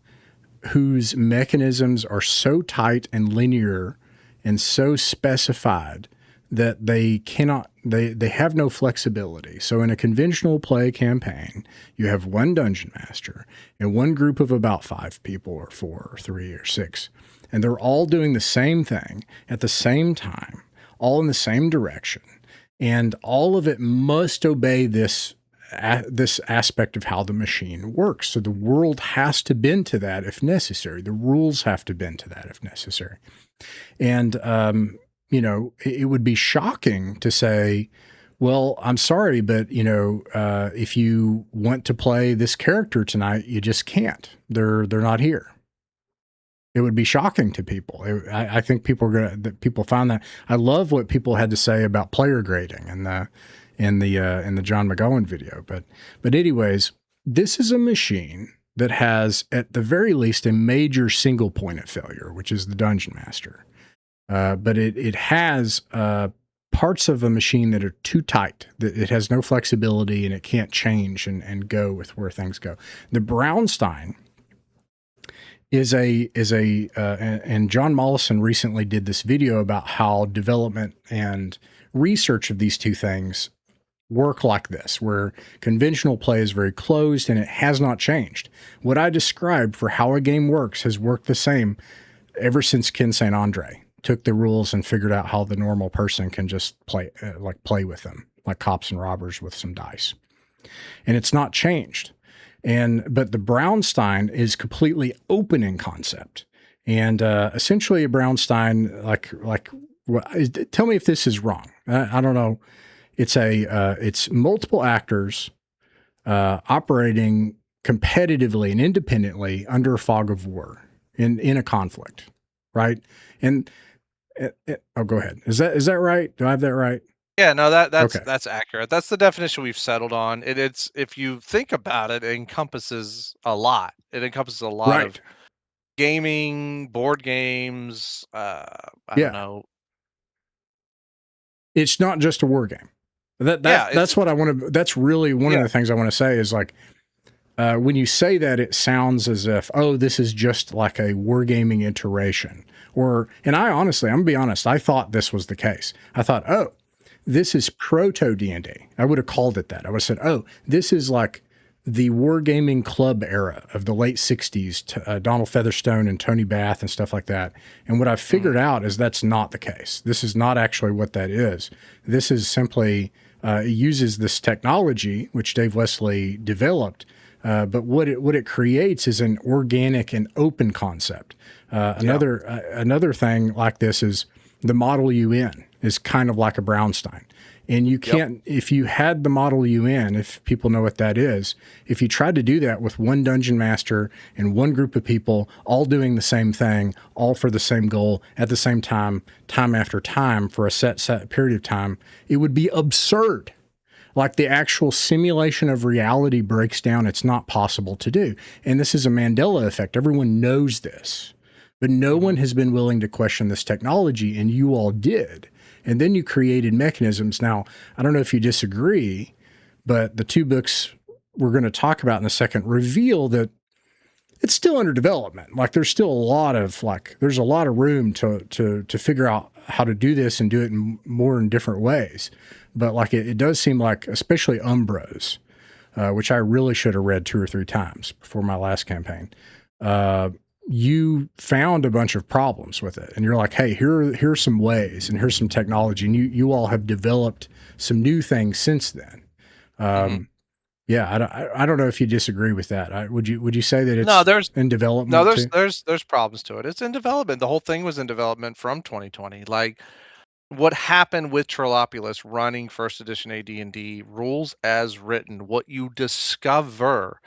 whose mechanisms are so tight and linear and so specified that they cannot, they have no flexibility. So in a conventional play campaign, you have one dungeon master and one group of about 5 people or 4 or 3 or 6, and they're all doing the same thing at the same time, all in the same direction. And all of it must obey this aspect of how the machine works. So the world has to bend to that if necessary. The rules have to bend to that if necessary. And, it would be shocking to say, well, I'm sorry, but, if you want to play this character tonight, you just can't. They're not here. It would be shocking to people. I think people find that. I love what people had to say about player grading and in the John McGowan video. But anyways, this is a machine that has at the very least a major single point of failure, which is the dungeon master. But it has parts of a machine that are too tight, that it has no flexibility and it can't change and go with where things go. The Braunstein and John Mollison recently did this video about how development and research of these two things work like this, where conventional play is very closed and it has not changed. What I described for how a game works has worked the same ever since Ken St. Andre took the rules and figured out how the normal person can just play with them, like cops and robbers with some dice. And it's not changed. But the Braunstein is completely open in concept. And essentially a Braunstein, tell me if this is wrong. I don't know. It's multiple actors operating competitively and independently under a fog of war in a conflict, right? And go ahead. Is that right? Do I have that right? Yeah, no, that's Okay. that's accurate. That's the definition we've settled on. It's if you think about it, it encompasses a lot. It encompasses a lot of Right. gaming, board games. I don't Yeah. know. It's not just a war game. Yeah, That's what I want to. That's really one of yeah, the things I want to say is like when you say that, it sounds as if, oh, this is just like a wargaming iteration. And I'm gonna be honest, I thought this was the case. I thought, oh, this is proto D&D. I would have called it that. I would have said, oh, this is like the wargaming club era of the late 60s, Donald Featherstone and Tony Bath and stuff like that. And what I've figured out is that's not the case. This is not actually what that is. This is simply, it uses this technology, which Dave Wesley developed, but what it creates is an organic and open concept. Another thing like this is the Model UN is kind of like a Braunstein. And you can't, if you had the Model UN, if people know what that is, if you tried to do that with one dungeon master and one group of people all doing the same thing, all for the same goal at the same time, time after time for a set period of time, it would be absurd. Like the actual simulation of reality breaks down. It's not possible to do. And this is a Mandela effect. Everyone knows this, but no one has been willing to question this technology, and you all did. And then you created mechanisms. Now, I don't know if you disagree, But the two books we're going to talk about in a second reveal that it's still under development. Like there's still there's a lot of room to figure out how to do this and do it in different ways. But like it does seem like, especially Umbros, which I really should have read 2 or 3 times before my last campaign. You found a bunch of problems with it, and you're like, hey, here's some ways, and here's some technology, and you all have developed some new things since then. Yeah, I don't know if you disagree with that. Would you say that No, it's there's in no, development there's too? there's there's problems to it. It's in development. The whole thing was in development from 2020. Like what happened with Trolopulus running first edition AD&D rules as written, what you discover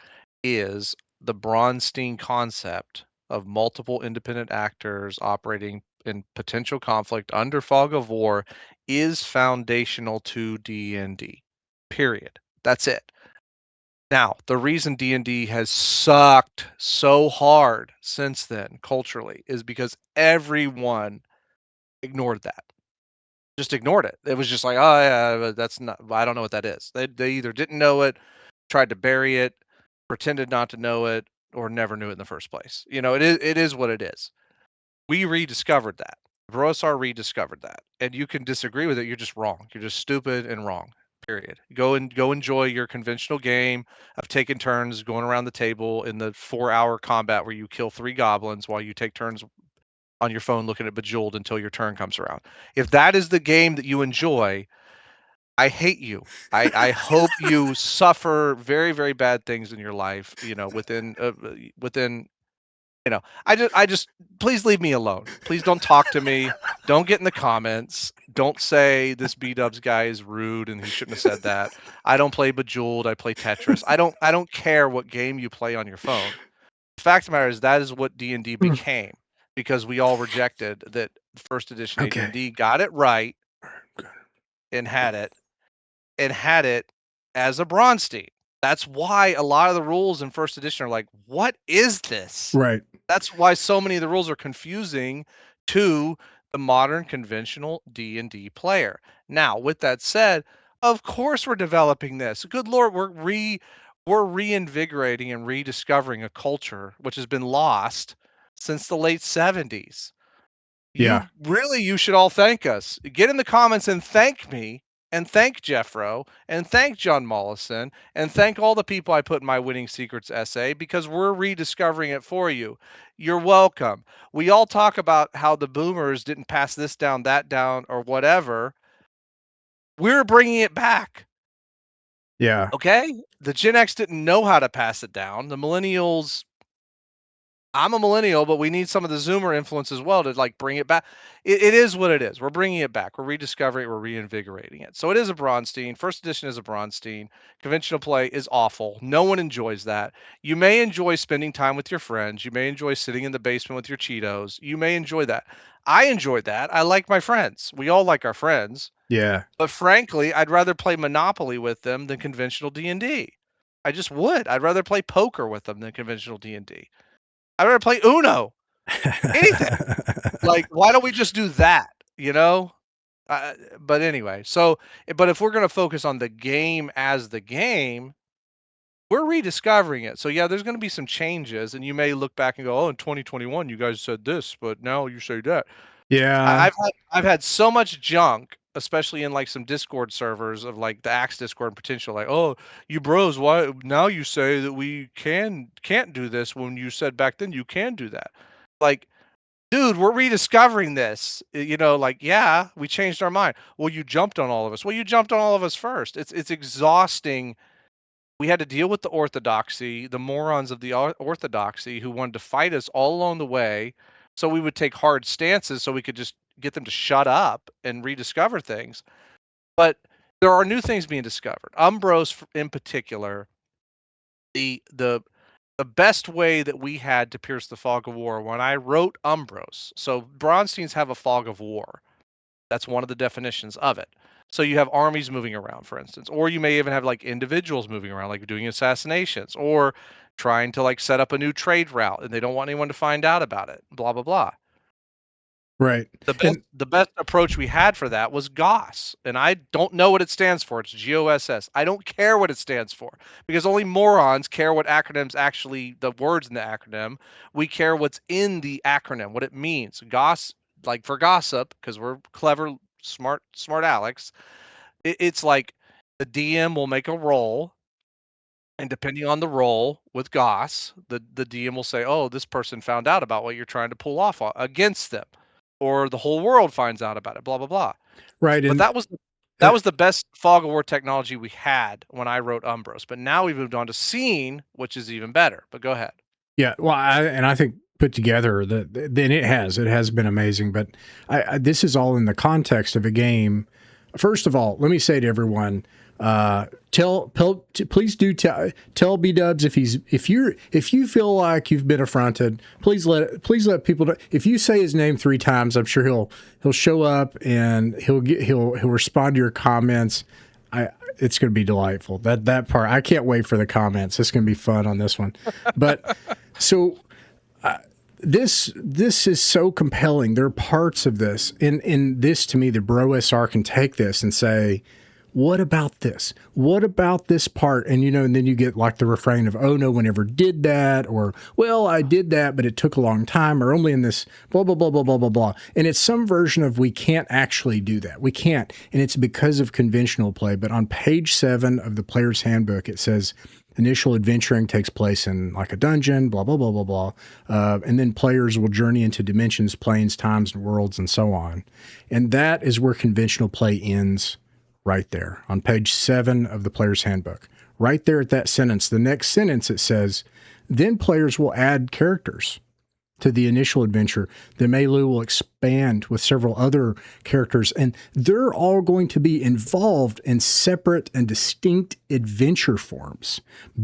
is the Braunstein concept of multiple independent actors operating in potential conflict under fog of war is foundational to D&D. Period. That's it. Now, the reason D&D has sucked so hard since then culturally is because everyone ignored that. Just ignored it. It was just like, "Oh, yeah, that's not I don't know what that is." They either didn't know it, tried to bury it, pretended not to know it, or never knew it in the first place. It is what it is. We rediscovered that. BrOSR rediscovered that. And you can disagree with it, you're just wrong. You're just stupid and wrong. Period. Go enjoy your conventional game of taking turns going around the table in the 4-hour combat where you kill 3 goblins while you take turns on your phone looking at Bejeweled until your turn comes around. If that is the game that you enjoy, I hate you. I hope you suffer very, very bad things in your life, within I just please leave me alone. Please don't talk to me. Don't get in the comments. Don't say this B-Dubs guy is rude and he shouldn't have said that. I don't play Bejeweled, I play Tetris. I don't care what game you play on your phone. The fact of the matter is that is what D&D Hmm. became because we all rejected that first edition Okay. AD&D got it right and had it as a Braunstein. That's why a lot of the rules in first edition are like, what is this? Right. That's why so many of the rules are confusing to the modern conventional D&D player. Now, with that said, of course we're developing this. Good Lord, we're reinvigorating and rediscovering a culture which has been lost since the late 70s. Yeah. You should all thank us. Get in the comments and thank me and thank Jeffro and thank John Mollison and thank all the people I put in my Winning Secrets essay because we're rediscovering it for you. You're welcome. We all talk about how the boomers didn't pass this down, that down, or whatever. We're bringing it back. Yeah. Okay? The Gen X didn't know how to pass it down. The millennials, I'm a millennial, but we need some of the Zoomer influence as well to like bring it back. It is what it is. We're bringing it back. We're rediscovering it. We're reinvigorating it. So it is a Braunstein. First edition is a Braunstein. Conventional play is awful. No one enjoys that. You may enjoy spending time with your friends. You may enjoy sitting in the basement with your Cheetos. You may enjoy that. I enjoyed that. I like my friends. We all like our friends. Yeah. But frankly, I'd rather play Monopoly with them than conventional D&D. I just would. I'd rather play poker with them than conventional D&D. I'd rather play Uno, anything. Like, why don't we just do that, you know? But anyway, but if we're gonna focus on the game as the game, we're rediscovering it. So yeah, there's gonna be some changes, and you may look back and go, "Oh, in 2021, you guys said this, but now you say that." Yeah. I've had so much junk, especially in like some Discord servers of like the Axe Discord and potential, like, "Oh, you bros, why now you say that we can't do this when you said back then you can do that?" Like, dude, we're rediscovering this. Like, yeah, we changed our mind. Well, you jumped on all of us. Well, you jumped on all of us first. It's exhausting. We had to deal with the orthodoxy, the morons of the orthodoxy who wanted to fight us all along the way. So we would take hard stances so we could just get them to shut up and rediscover things. But there are new things being discovered. Umbros, in particular, the the best way that we had to pierce the fog of war when I wrote Umbros. So Braunsteins have a fog of war. That's one of the definitions of it. So you have armies moving around, for instance, or you may even have like individuals moving around, like doing assassinations or trying to like set up a new trade route and they don't want anyone to find out about it, blah, blah, blah. Right. The best approach we had for that was GOS, and I don't know what it stands for. It's GOSS. I don't care what it stands for because only morons care what acronyms actually the words in the acronym. We care what's in the acronym, what it means. GOS, like for gossip, because we're clever, smart Alex. It's like the DM will make a roll, and depending on the roll with GOS, the DM will say, "Oh, this person found out about what you're trying to pull off against them," or the whole world finds out about it. Blah blah blah. right. But And that uh, was the best fog of war technology we had when I wrote Umbros. But now we've moved on to Scene, which is even better. But go ahead. yeah, well, I think put together then it has been amazing. But this is all in the context of a game. First of all, let me say to everyone, please do tell B-Dubs if you feel like you've been affronted, please let people know. If you say his name 3 times, I'm sure he'll show up and he'll respond to your comments. It's going to be delightful. That part, I can't wait for the comments. It's going to be fun on this one. But so this is so compelling. There are parts of this in this, to me, the BrOSR can take this and say, what about this? What about this part? And and then you get like the refrain of, oh, no one ever did that, or, well, I did that, but it took a long time, or only in this blah, blah, blah, blah, blah, blah, blah. And it's some version of we can't actually do that. We can't. And it's because of conventional play. But on page 7 of the player's handbook, it says initial adventuring takes place in like a dungeon, blah, blah, blah, blah, blah. And then players will journey into dimensions, planes, times, and worlds, and so on. And that is where conventional play ends. Right there on page 7 of the player's handbook. Right there at that sentence, the next sentence, it says, then players will add characters to the initial adventure. The Melu will expand with several other characters, and they're all going to be involved in separate and distinct adventure forms,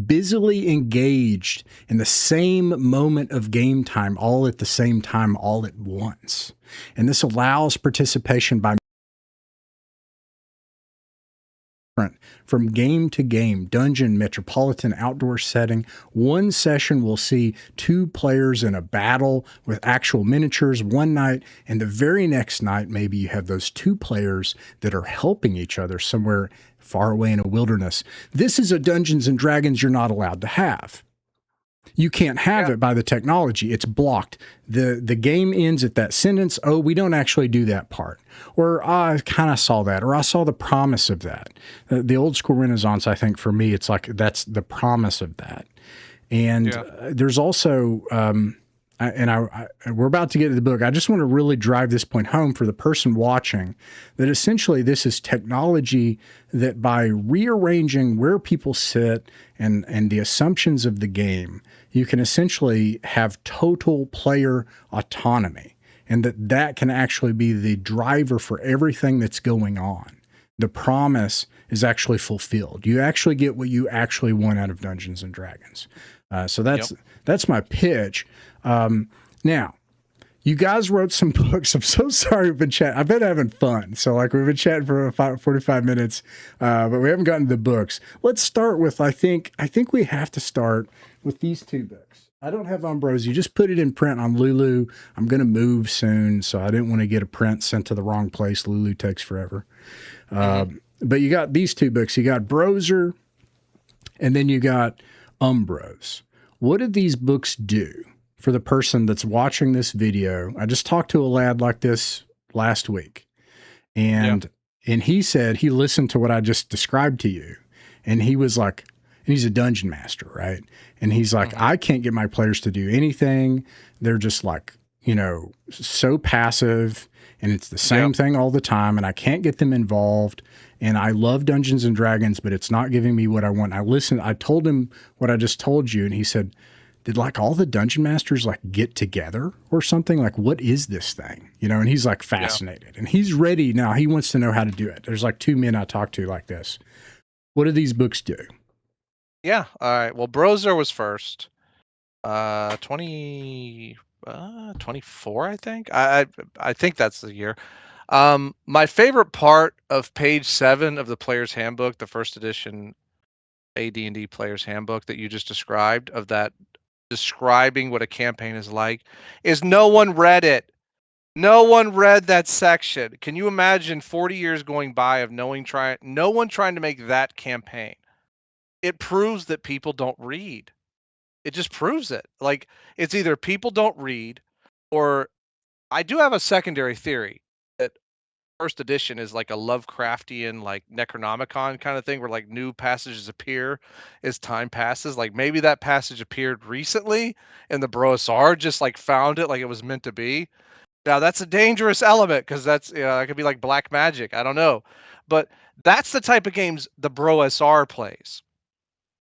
busily engaged in the same moment of game time, all at the same time, all at once. And this allows participation by from game to game, dungeon, metropolitan, outdoor setting. One session will see 2 players in a battle with actual miniatures one night, and the very next night, maybe you have those 2 players that are helping each other somewhere far away in a wilderness. This is a Dungeons and Dragons you're not allowed to have. You can't have it by the technology. It's blocked. The game ends at that sentence. Oh, we don't actually do that part. Or I kind of saw that, or I saw the promise of that. The old school Renaissance, I think for me, it's like that's the promise of that. And there's also, we're about to get to the book. I just want to really drive this point home for the person watching that essentially this is technology that by rearranging where people sit and the assumptions of the game, you can essentially have total player autonomy, and that can actually be the driver for everything that's going on. The promise is actually fulfilled. You actually get what you actually want out of Dungeons and Dragons. So that's my pitch. Now, you guys wrote some books. I'm so sorry we've been chatting. I've been having fun. So like we've been chatting for 45 minutes, but we haven't gotten to the books. Let's start with, I think we have to start with these 2 books. I don't have Umbros. You just put it in print on Lulu. I'm going to move soon, so I didn't want to get a print sent to the wrong place. Lulu takes forever. But you got these 2 books. You got BrOSR, and then you got Umbros. What did these books do for the person that's watching this video? I just talked to a lad like this last week, and he said he listened to what I just described to you, and he was like, and he's a dungeon master, right? And he's like, I can't get my players to do anything. They're just like, so passive, and it's the same thing all the time, and I can't get them involved. And I love Dungeons and Dragons, but it's not giving me what I want. I told him what I just told you, and he said, did like all the dungeon masters like get together or something? Like, what is this thing? And he's like fascinated, and he's ready now. He wants to know how to do it. There's like 2 men I talked to like this. What do these books do? Yeah. All right. Well, BrOSR was first. 24, I think. I think that's the year. My favorite part of page 7 of the Player's Handbook, the first edition AD&D Player's Handbook that you just described, of that describing what a campaign is like, is no one read it. No one read that section. Can you imagine 40 years going by of no one trying to make that campaign? It proves that people don't read. It just proves it. Like, it's either people don't read, or I do have a secondary theory that first edition is like a Lovecraftian, like Necronomicon kind of thing, where like new passages appear as time passes. Like maybe that passage appeared recently and the BrOSR just like found it like it was meant to be. Now that's a dangerous element because that's, that could be like black magic. I don't know. But that's the type of games the BrOSR plays.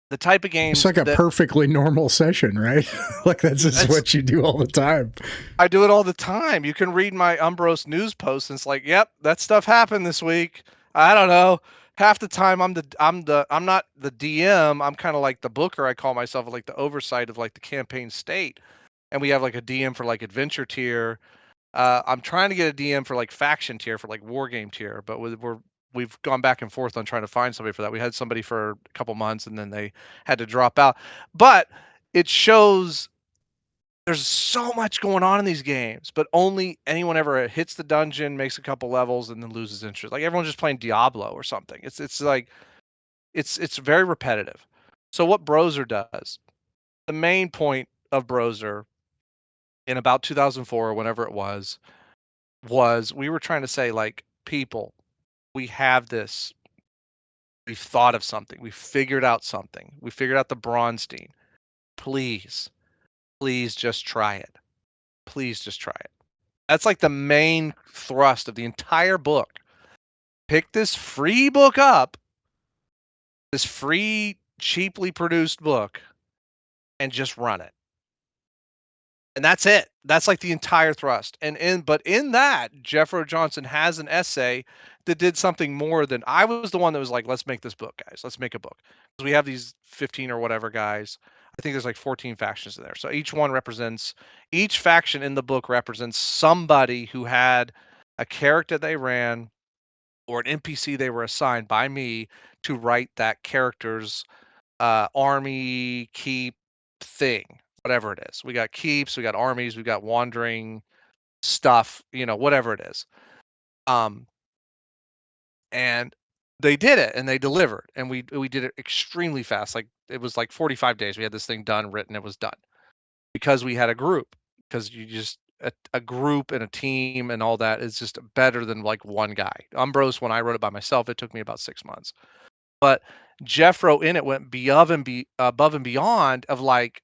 The type of It's games like a that perfectly normal session, right? Like that's just it's what you do all the time. I do it all the time. You can read my Umbros news posts and it's like, "Yep, that stuff happened this week." I don't know. Half the time I'm not the DM. I'm kind of like the booker. I call myself like the oversight of like the campaign state. And we have like a DM for like adventure tier. I'm trying to get a DM for like faction tier for like war game tier, but we've gone back and forth on trying to find somebody for that. We had somebody for a couple months and then they had to drop out. But it shows there's so much going on in these games, but only anyone ever hits the dungeon, makes a couple levels, and then loses interest. Like everyone's just playing Diablo or something. It's like it's very repetitive. So what BrOSR does, the main point of BrOSR in about 2004 or whenever it was we were trying to say like, people, we have this. We've thought of something. We figured out something. We figured out the Braunstein. Please, please just try it. Please just try it. That's like the main thrust of the entire book. Pick this free book up, this free, cheaply produced book, and just run it. And that's it. That's like the entire thrust. But in that, Jeffro Johnson has an essay that did something more than I was the one that was like, let's make this book, guys. Let's make a book. Because we have these 15 or whatever guys. I think there's like 14 factions in there. So each faction in the book represents somebody who had a character they ran or an NPC they were assigned by me to write that character's army, keep, thing, whatever it is. We got keeps, we got armies, we got wandering stuff, whatever it is. Um, and they did it and they delivered, and we did it extremely fast. Like it was like 45 days. We had this thing done, written, it was done because we had a group. Because you just a group and a team and all that is just better than like one guy. Umbros, when I wrote it by myself, it took me about 6 months. But Jeffro in it went above and beyond of like,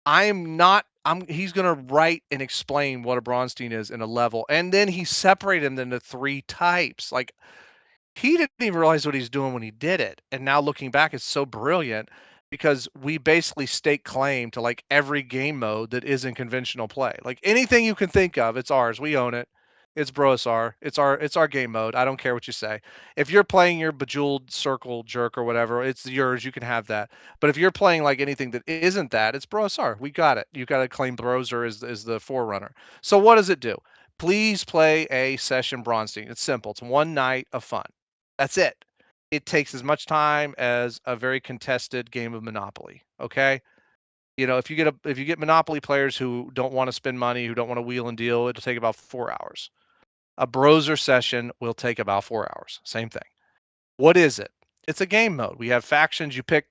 I'm not he's gonna write and explain what a Braunstein is in a level, and then he separated them into 3 types. Like, he didn't even realize what he's doing when he did it. And now looking back, it's so brilliant because we basically stake claim to like every game mode that isn't conventional play. Like anything you can think of, it's ours. We own it. It's BrOSR. It's our game mode. I don't care what you say. If you're playing your Bejeweled Circle Jerk or whatever, it's yours. You can have that. But if you're playing like anything that isn't that, it's BrOSR. We got it. You got to claim BrOSR is the forerunner. So what does it do? Please play a session Braunstein. It's simple. It's one night of fun. That's it. It takes as much time as a very contested game of Monopoly. Okay. If you get Monopoly players who don't want to spend money, who don't want to wheel and deal, it'll take about 4 hours. A BrOSR session will take about 4 hours. Same thing. What is it? It's a game mode. We have factions. You pick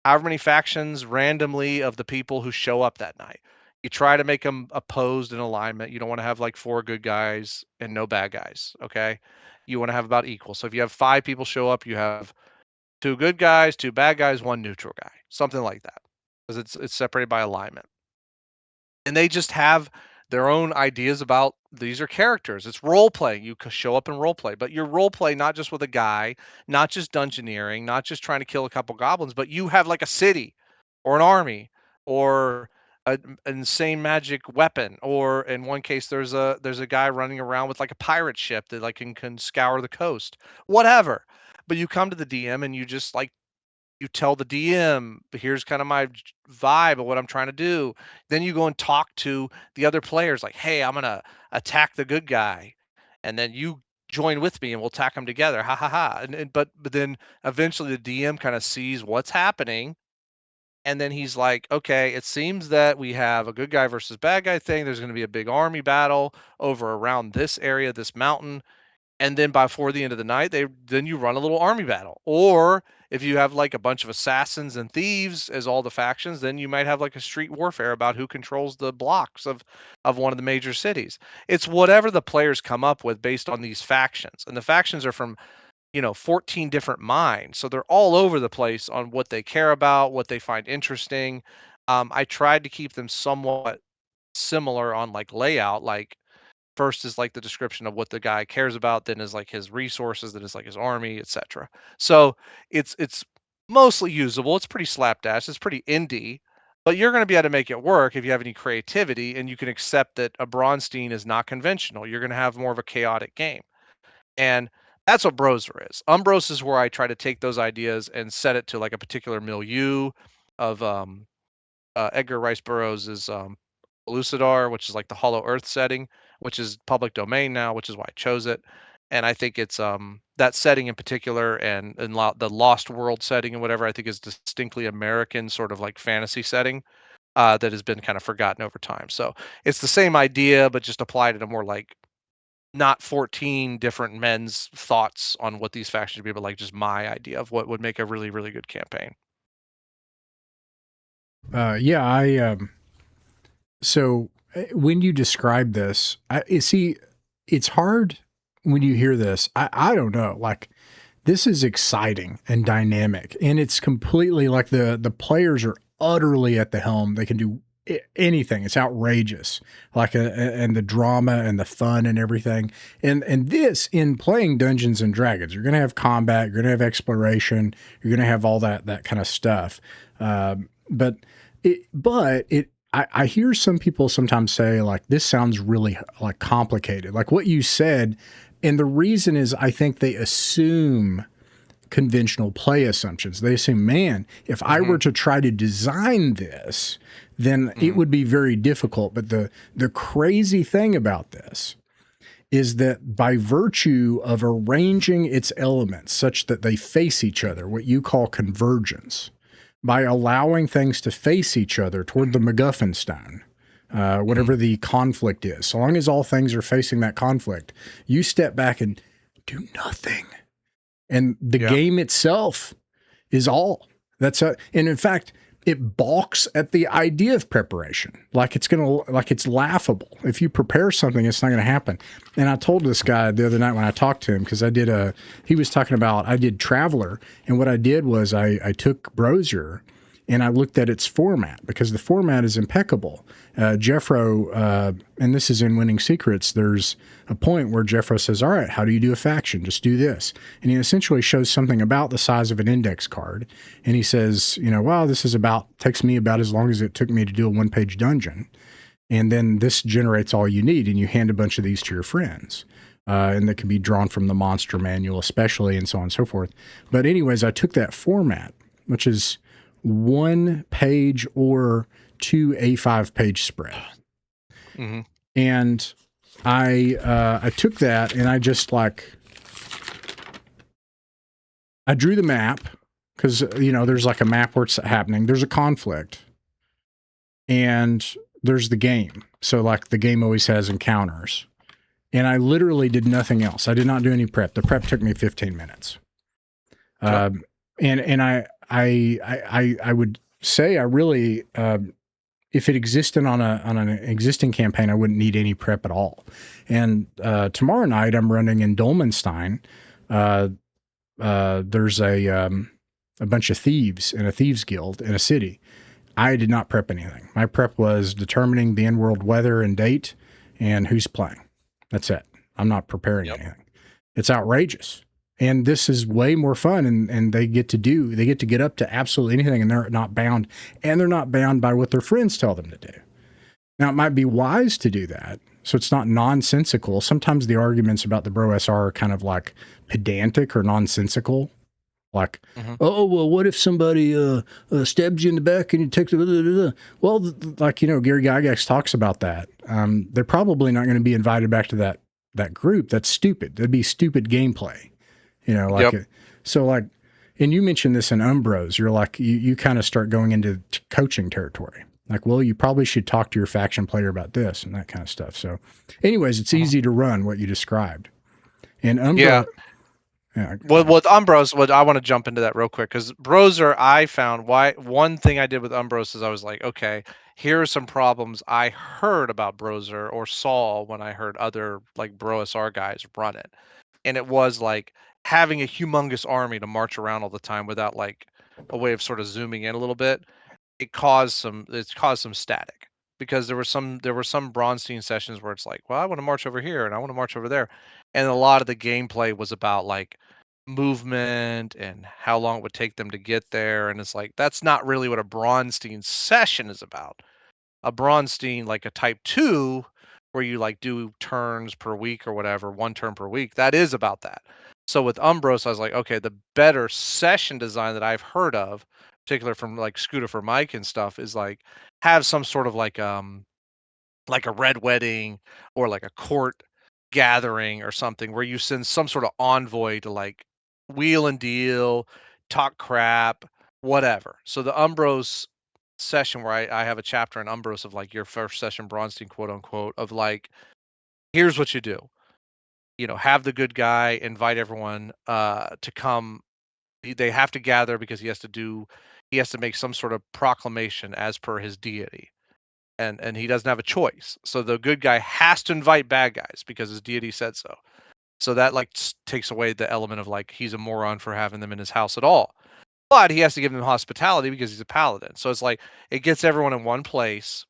however many factions randomly of the people who show up that night. You try to make them opposed in alignment. You don't want to have like 4 good guys and no bad guys. Okay. You want to have about equal. So if you have 5 people show up, you have 2 good guys, 2 bad guys, 1 neutral guy, something like that, because it's separated by alignment. And they just have their own ideas about these are characters. It's role playing. You show up and role play, but your role play not just with a guy, not just dungeoneering, not just trying to kill a couple goblins, but you have like a city or an army or an insane magic weapon, or in one case there's a guy running around with like a pirate ship that like can scour the coast, whatever. But you come to the DM and you just like you tell the DM, here's kind of my vibe of what I'm trying to do. Then you go and talk to the other players like, hey, I'm going to attack the good guy. And then you join with me and we'll attack them together. Ha ha ha. But then eventually the DM kind of sees what's happening And then he's like, okay, it seems that we have a good guy versus bad guy thing. There's going to be a big army battle over around this area, this mountain. And then before the end of the night, then you run a little army battle. Or if you have like a bunch of assassins and thieves as all the factions, then you might have like a street warfare about who controls the blocks of one of the major cities. It's whatever the players come up with based on these factions. And the factions are from 14 different minds. So they're all over the place on what they care about, what they find interesting. I tried to keep them somewhat similar on like layout. Like first is like the description of what the guy cares about, then is like his resources, then is like his army, etc. So it's mostly usable. It's pretty slapdash. It's pretty indie. But you're going to be able to make it work if you have any creativity and you can accept that a Braunstein is not conventional. You're going to have more of a chaotic game. And that's what BrOSR is. Umbros is where I try to take those ideas and set it to like a particular milieu of Edgar Rice Burroughs' Elucidar, which is like the Hollow Earth setting, which is public domain now, which is why I chose it. And I think it's that setting in particular, and the Lost World setting and whatever, I think is distinctly American sort of like fantasy setting that has been kind of forgotten over time. So it's the same idea, but just applied in a more like not 14 different men's thoughts on what these factions should be, but like just my idea of what would make a really, really good campaign. Yeah, so when you describe this, you see, it's hard when you hear this. I don't know, like this is exciting and dynamic, and it's completely like the players are utterly at the helm. They can do anything. It's outrageous, like and the drama and the fun and everything. And this in playing Dungeons and Dragons, you're going to have combat, you're going to have exploration, you're going to have all that kind of stuff. But I hear some people sometimes say like, this sounds really like complicated, like what you said. And the reason is I think they assume conventional play assumptions. They assume, man, if I were to try to design this, then it would be very difficult. But the crazy thing about this is that by virtue of arranging its elements such that they face each other, what you call convergence, by allowing things to face each other toward the MacGuffin stone, whatever the conflict is, so long as all things are facing that conflict, you step back and do nothing. And the game itself is all. And in fact, it balks at the idea of preparation. Like it's laughable. If you prepare something, it's not going to happen. And I told this guy the other night when I talked to him, because he was talking about, I did Traveler. And what I did was I took BrOSR and I looked at its format, because the format is impeccable. Jeffro, and this is in Winning Secrets, there's a point where Jeffro says, all right, how do you do a faction? Just do this. And he essentially shows something about the size of an index card. And he says, well, this is takes me about as long as it took me to do a one-page dungeon. And then this generates all you need, and you hand a bunch of these to your friends. And that can be drawn from the monster manual, especially, and so on and so forth. But anyways, I took that format, which is 1 page or 2 A5 page spread. And I took that and I just I drew the map, because, there's like a map where it's happening. There's a conflict and there's the game. So like the game always has encounters, and I literally did nothing else. I did not do any prep. The prep took me 15 minutes. And I would say I really, if it existed on an existing campaign, I wouldn't need any prep at all. And tomorrow night I'm running in Dolmenstein. There's a bunch of thieves in a thieves guild in a city. I did not prep anything. My prep was determining the in-world weather and date and who's playing. That's it. I'm not preparing anything. It's outrageous. And this is way more fun, and they get to get up to absolutely anything, and they're not bound, by what their friends tell them to do. Now, it might be wise to do that, so it's not nonsensical. Sometimes the arguments about the BrOSR are kind of like pedantic or nonsensical. Like, oh, well, what if somebody stabs you in the back and you take the... Well, like, Gary Gygax talks about that. They're probably not going to be invited back to that group. That's stupid. That'd be stupid gameplay. So like, And you mentioned this in Umbros. You're like, you kind of start going into coaching territory. Like, well, you probably should talk to your faction player about this and that kind of stuff. So, anyways, it's Mhm. easy to run what you described. And Yeah. Umbra, yeah, go Well, ahead. with Umbros, what I want to jump into that real quick because BrOSR, I found why one thing I did with Umbros is I was like, okay, here are some problems I heard about BrOSR or saw when I heard other like BrOSR guys run it, and it was like having a humongous army to march around all the time without like a way of sort of zooming in a little bit. It's caused some static because there were some Braunstein sessions where it's like, well, I want to march over here and I want to march over there, and a lot of the gameplay was about like movement and how long it would take them to get there, and it's like that's not really what a Braunstein session is about. A Braunstein, like a type 2, where you like do turns per week or whatever, one turn per week, that is about that. So with Umbros, I was like, okay, the better session design that I've heard of, particular from like Scooter for Mike and stuff, is like have some sort of like a red wedding or like a court gathering or something where you send some sort of envoy to like wheel and deal, talk crap, whatever. So the Umbros session where I have a chapter in Umbros of like your first session Braunstein, quote unquote, of like, here's what you do. You know, have the good guy invite everyone to come. They have to gather because he has to make some sort of proclamation as per his deity, and he doesn't have a choice. So the good guy has to invite bad guys because his deity said so. So that like takes away the element of like he's a moron for having them in his house at all. But he has to give them hospitality because he's a paladin. So it's like it gets everyone in one place.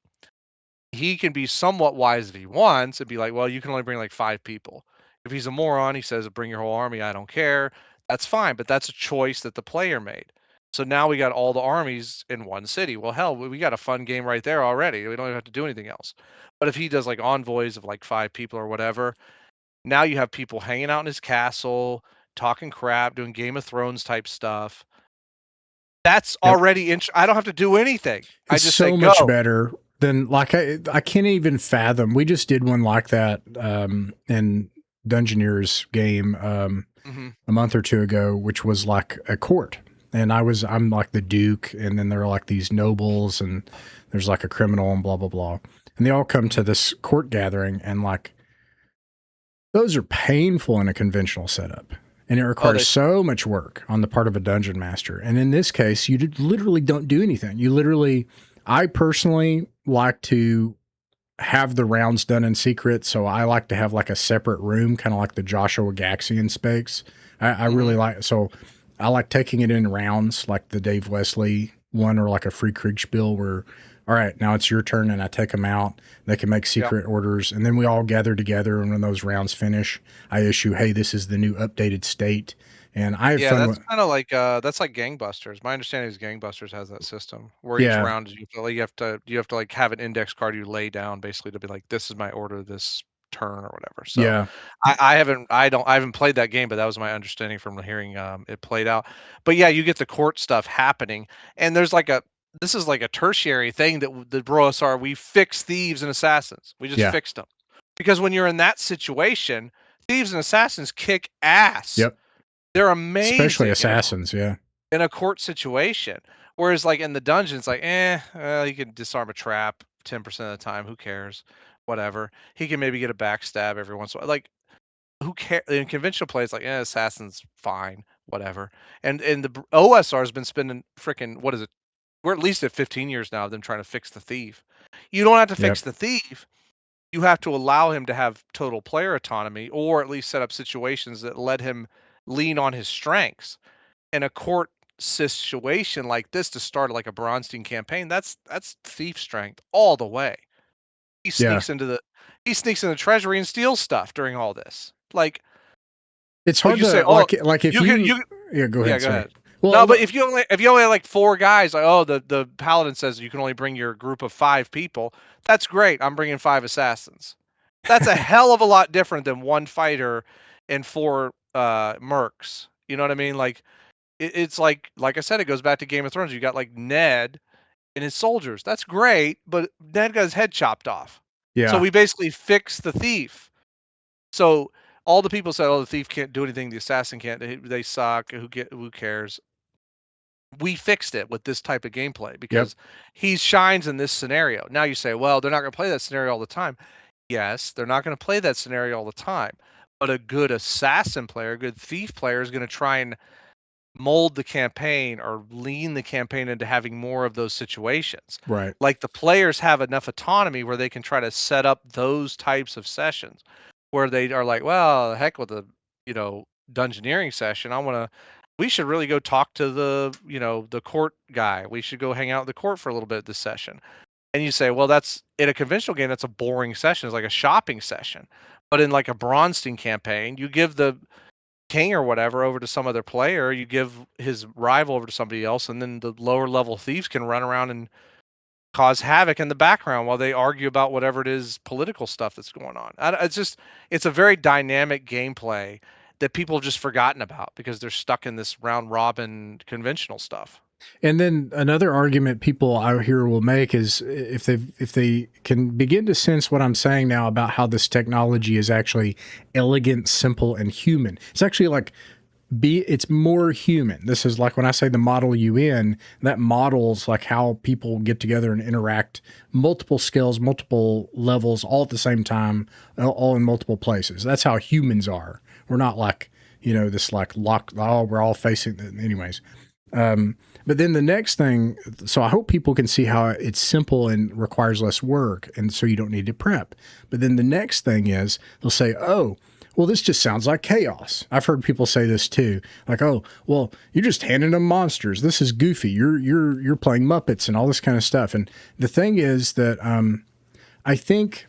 He can be somewhat wise if he wants and be like, well, you can only bring like 5 people. If he's a moron, he says, bring your whole army. I don't care. That's fine. But that's a choice that the player made. So now we got all the armies in one city. Well, hell, we got a fun game right there already. We don't even have to do anything else. But if he does like envoys of like 5 people or whatever, now you have people hanging out in his castle, talking crap, doing Game of Thrones type stuff. That's Yep. already I don't have to do anything. I It's just say so much go. better than like I can't even fathom. We just did one like that in Dungeoneer's game Hmm. a month or two ago, which was like a court. And I'm like the Duke, and then there are like these nobles, and there's like a criminal, and blah blah blah. And they all come Hmm. to this court gathering, and like those are painful in a conventional setup. And it Oh, requires they so much work on the part of a dungeon master. And in this case, you literally don't do anything. You literally, I personally like to have the rounds done in secret. So I like to have like a separate room, kind of like the Joshua Gaxian space. I really Mhm. like, so I like taking it in rounds, like the Dave Wesley one, or like a free Kriegspiel where, all right, now it's your turn, and I take them out. They can make Yep. secret orders, and then we all gather together. And when those rounds finish, I issue, hey, this is the new updated state. And I have Yeah, fun that's with, kinda like, that's like Gangbusters. My understanding is Gangbusters has that system where each yeah, round is you have to, like, have an index card you lay down basically to be like, "This is my order this turn," or whatever. So, yeah, I haven't played that game, but that was my understanding from hearing, it played out. But, yeah, you get the court stuff happening, and there's like a this is like a tertiary thing that the BrOSR, we fix thieves and assassins. We just yeah, fixed them. Because when you're in that situation, thieves and assassins kick ass. yep. They're Especially amazing assassins. Yeah, in a court situation. Whereas, like, in the dungeon, it's like, well, you can disarm a trap 10% of the time. Who cares? Whatever. He can maybe get a backstab every once in a while. Like, who cares? In conventional play, it's like, assassin's fine, whatever. And the OSR has been spending freaking, what is it? We're at least at 15 years now of them trying to fix the thief. You don't have to yep, fix the thief. You have to allow him to have total player autonomy, or at least set up situations that let him lean on his strengths. In a court situation like this to start like a Braunstein campaign, that's thief strength all the way. He yeah. sneaks into the he sneaks in the treasury and steals stuff during all this. Like, It's oh, hard you to say, oh, like if you can you, you yeah, go yeah, ahead. go Sorry. ahead. No, but Well, if you only have like 4 guys, like, oh, the paladin says you can only bring your group of 5 people. That's great. I'm bringing 5 assassins. That's a hell of a lot different than one fighter and 4 mercs. You know what I mean? Like, it's like I said, it goes back to Game of Thrones. You got like Ned and his soldiers. That's great, but Ned got his head chopped off. So yeah, we basically fixed the thief. So all the people said, "Oh, the thief can't do anything. The assassin can't. They suck. Who cares?" we fixed it with this type of gameplay Yep. because he shines in this scenario. Now you say, well, they're not going to play that scenario all the time. Yes, they're not going to play that scenario all the time. But a good assassin player, a good thief player is going to try and mold the campaign or lean the campaign into having more of those situations. Right. Like the players have enough autonomy where they can try to set up those types of sessions where they are like, well, heck with the, dungeoneering session. We should really go talk to the court guy. We should go hang out in the court for a little bit this session. And you say, well, that's in a conventional game, that's a boring session. It's like a shopping session. But in like a Braunstein campaign, you give the king or whatever over to some other player, you give his rival over to somebody else, and then the lower level thieves can run around and cause havoc in the background while they argue about whatever it is political stuff that's going on. It's a very dynamic gameplay that people have just forgotten about because they're stuck in this round robin conventional stuff. And then another argument people out here will make is if they can begin to sense what I'm saying now about how this technology is actually elegant, simple, and human. It's actually like it's more human. This is like when I say the model UN, that models like how people get together and interact, multiple skills, multiple levels, all at the same time, all in multiple places. That's how humans are. We're not like, this like we're all facing, anyways. But then the next thing, so I hope people can see how it's simple and requires less work, and so you don't need to prep. But then the next thing is they'll say, oh, well, this just sounds like chaos. I've heard people say this too, like, oh, well, you're just handing them monsters. This is goofy. You're playing Muppets and all this kind of stuff. And the thing is that I think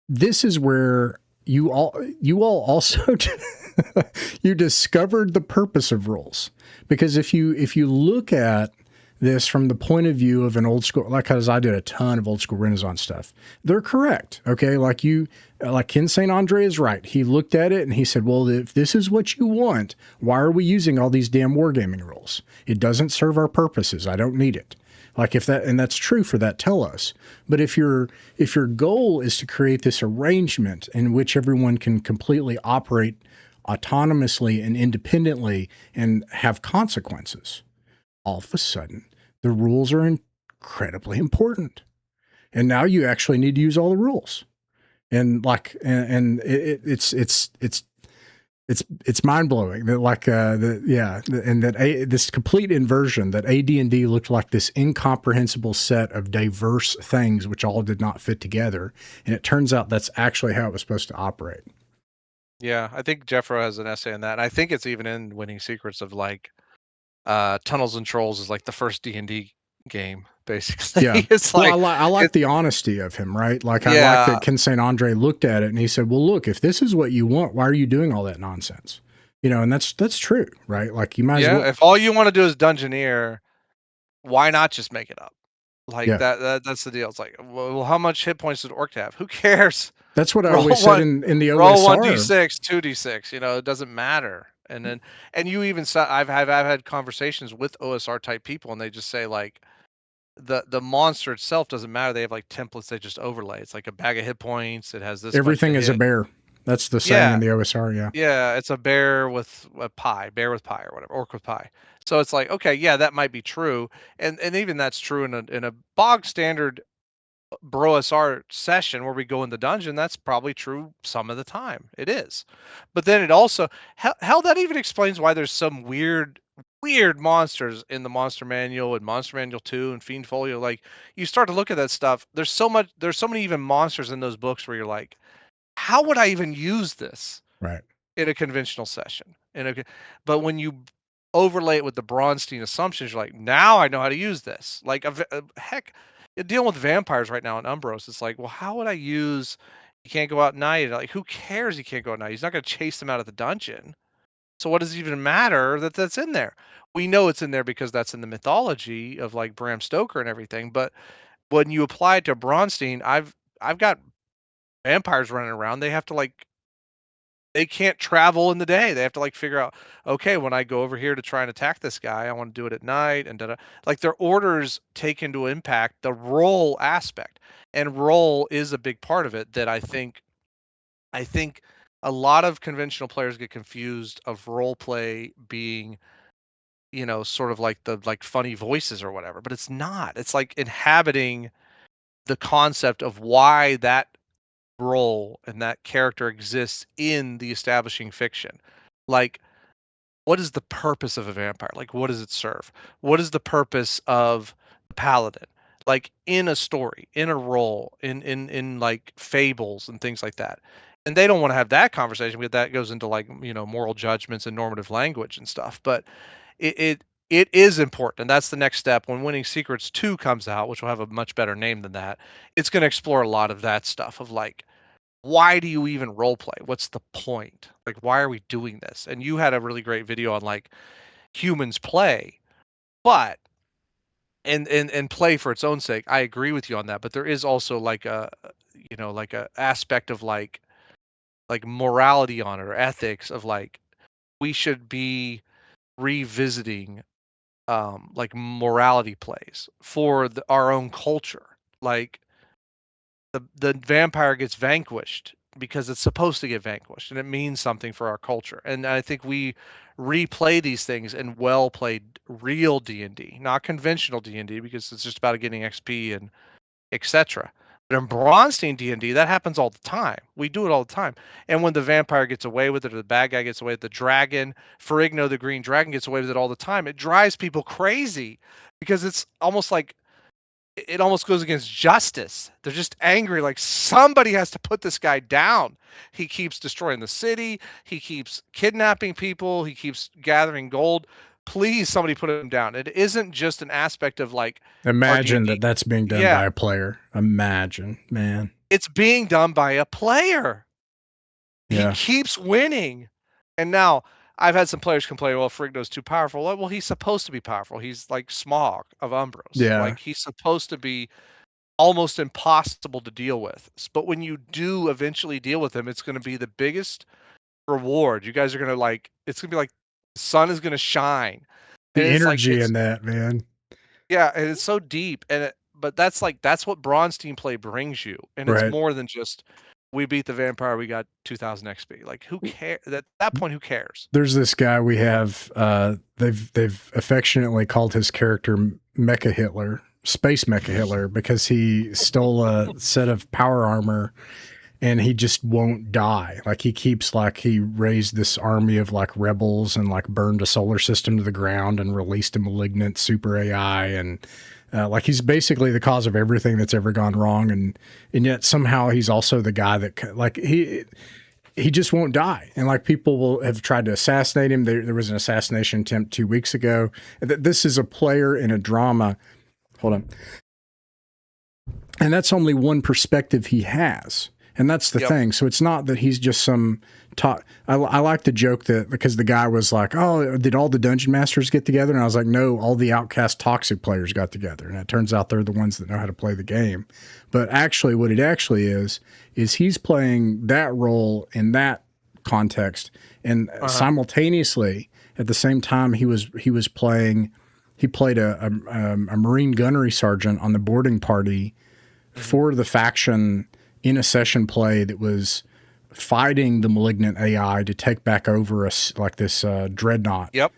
this is where you all also you discovered the purpose of rules, because if you look at this from the point of view of an old school, like as I did a ton of old school Renaissance stuff, they're correct. Okay. Like Ken St. Andre is right. He looked at it and he said, well, if this is what you want, why are we using all these damn wargaming rules? It doesn't serve our purposes. I don't need it. Like and that's true for that Telos. But if your goal is to create this arrangement in which everyone can completely operate autonomously and independently and have consequences, all of a sudden the rules are incredibly important. And now you actually need to use all the rules. And it's mind blowing that this complete inversion, that AD&D looked like this incomprehensible set of diverse things which all did not fit together, and it turns out that's actually how it was supposed to operate. Yeah, I think Jeffro has an essay on that, and I think it's even in Winning Secrets of like Tunnels and Trolls is like the first D&D game, basically. Yeah. It's like I like the honesty of him, right? Like I like yeah, that Ken St. Andre looked at it and he said, well, look, if this is what you want, why are you doing all that nonsense? And that's true, right? Like you might as well. if all you want to do is dungeoneer, why not just make it up? Like Yeah. that's the deal. It's like, well, how much hit points did Orc have? Who cares? That's what I Roll always said one, in the roll OSR. 1d6, 2d6. It doesn't matter. And you even saw I've had conversations with OSR type people, and they just say like the monster itself doesn't matter. They have like templates they just overlay. It's like a bag of hit points. It has this much to Everything is a hit. bear. That's the saying Yeah, in the OSR. Yeah. yeah, it's a bear with a pie, bear with pie or whatever, orc with pie. So it's like, okay, yeah, that might be true, and even that's true in a bog standard BrOSR session where we go in the dungeon. That's probably true some of the time. It is, but then it also hell that even explains why there's some weird monsters in the Monster Manual and Monster Manual 2 and Fiend Folio. Like you start to look at that stuff. There's so many even monsters in those books where you're like, how would I even use this Right. in a conventional session? But when you overlay it with the Braunstein assumptions, you're like, now I know how to use this. Like, heck, dealing with vampires right now in Umbros, it's like, well, how would I use? You can't go out at night. Like, who cares? He can't go at night. He's not going to chase them out of the dungeon. So what does it even matter that that's in there? We know it's in there because that's in the mythology of like Bram Stoker and everything. But when you apply it to Braunstein, I've got vampires running around. They have to like they can't travel in the day. They have to like figure out, okay, when I go over here to try and attack this guy, I want to do it at night and da-da. Like their orders take into impact the role aspect. And role is a big part of it that I think a lot of conventional players get confused of role play being sort of like the funny voices or whatever, but it's not. It's like inhabiting the concept of why that role and that character exists in the establishing fiction. Like, what is the purpose of a vampire? Like, what does it serve? What is the purpose of the paladin? Like in a story, in a role, in like fables and things like that. And they don't want to have that conversation because that goes into like, moral judgments and normative language and stuff. But it it it is important, and that's the next step when Winning Secrets 2 comes out, which will have a much better name than that. It's gonna explore a lot of that stuff of like, why do you even role play? What's the point? Like, why are we doing this? And you had a really great video on like humans play, but and play for its own sake. I agree with you on that, but there is also like like a aspect of like morality on it or ethics of like we should be revisiting like morality plays for our own culture. Like the vampire gets vanquished because it's supposed to get vanquished and it means something for our culture. And I think we replay these things in well played real D&D, not conventional D&D because it's just about getting XP and etc. But in Braunstein D&D, that happens all the time. We do it all the time. And when the vampire gets away with it, or the bad guy gets away with it, the dragon, Ferrigno, the green dragon, gets away with it all the time, it drives people crazy because it's almost like it almost goes against justice. They're just angry, like somebody has to put this guy down. He keeps destroying the city. He keeps kidnapping people. He keeps gathering gold. Please, somebody put him down. It isn't just an aspect of like our Imagine D&D. that that's being done Yeah, by a player. Imagine, man. it's being done by a player. He Yeah. keeps winning. And now I've had some players complain, well, Frigno's too powerful. Well, he's supposed to be powerful. He's like Smog of Umbros. Yeah. Like he's supposed to be almost impossible to deal with. But when you do eventually deal with him, it's going to be the biggest reward. You guys are going to like, it's going to be like the sun is going to shine. And The it's like, energy in that, man. yeah, and it's so deep. But that's like, that's what Braunstein play brings you. And it's Right. more than just, we beat the vampire, we got 2000 XP. Like, who cares? At that point, who cares? There's this guy we have, they've affectionately called his character Mecha Hitler, Space Mecha Hitler, because he stole a set of power armor and he just won't die. Like he raised this army of like rebels and like burned a solar system to the ground and released a malignant super AI. And like he's basically the cause of everything that's ever gone wrong. And yet somehow he's also the guy that like he just won't die. And like people will have tried to assassinate him. There was an assassination attempt 2 weeks ago. This is a player in a drama. Hold on. And that's only one perspective he has. And that's the thing. So it's not that he's just some I like the joke that because the guy was like, oh, did all the dungeon masters get together? And I was like, no, all the outcast toxic players got together. And it turns out they're the ones that know how to play the game. But actually what it actually is he's playing that role in that context. And simultaneously at the same time he played a Marine gunnery sergeant on the boarding party for the faction in a session play that was fighting the malignant AI to take back over us like this dreadnought. Yep.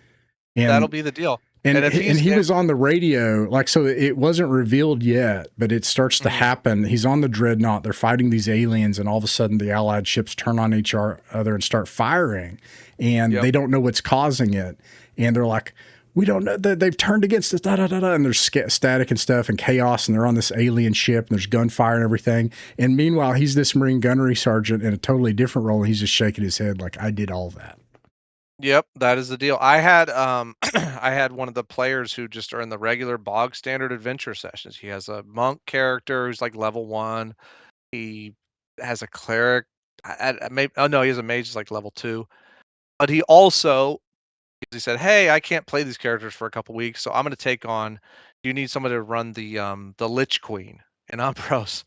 And That'll be the deal. And if he was on the radio, like, so it wasn't revealed yet, but it starts to happen. He's on the dreadnought. They're fighting these aliens, and all of a sudden the Allied ships turn on each other and start firing, and they don't know what's causing it. And they're like, we don't know that they've turned against us, da da da da. And there's static and stuff and chaos, and they're on this alien ship, and there's gunfire and everything. And meanwhile, he's this Marine gunnery sergeant in a totally different role, and he's just shaking his head like, I did all that. Yep, that is the deal. I had I had one of the players who just are in the regular bog standard adventure sessions. He has a monk character who's like level 1. He has a cleric. Oh no, he has a mage who's like level 2. But he also he said, "Hey, I can't play these characters for a couple weeks, so I'm going to take on. You need someone to run the Lich Queen in Umbros."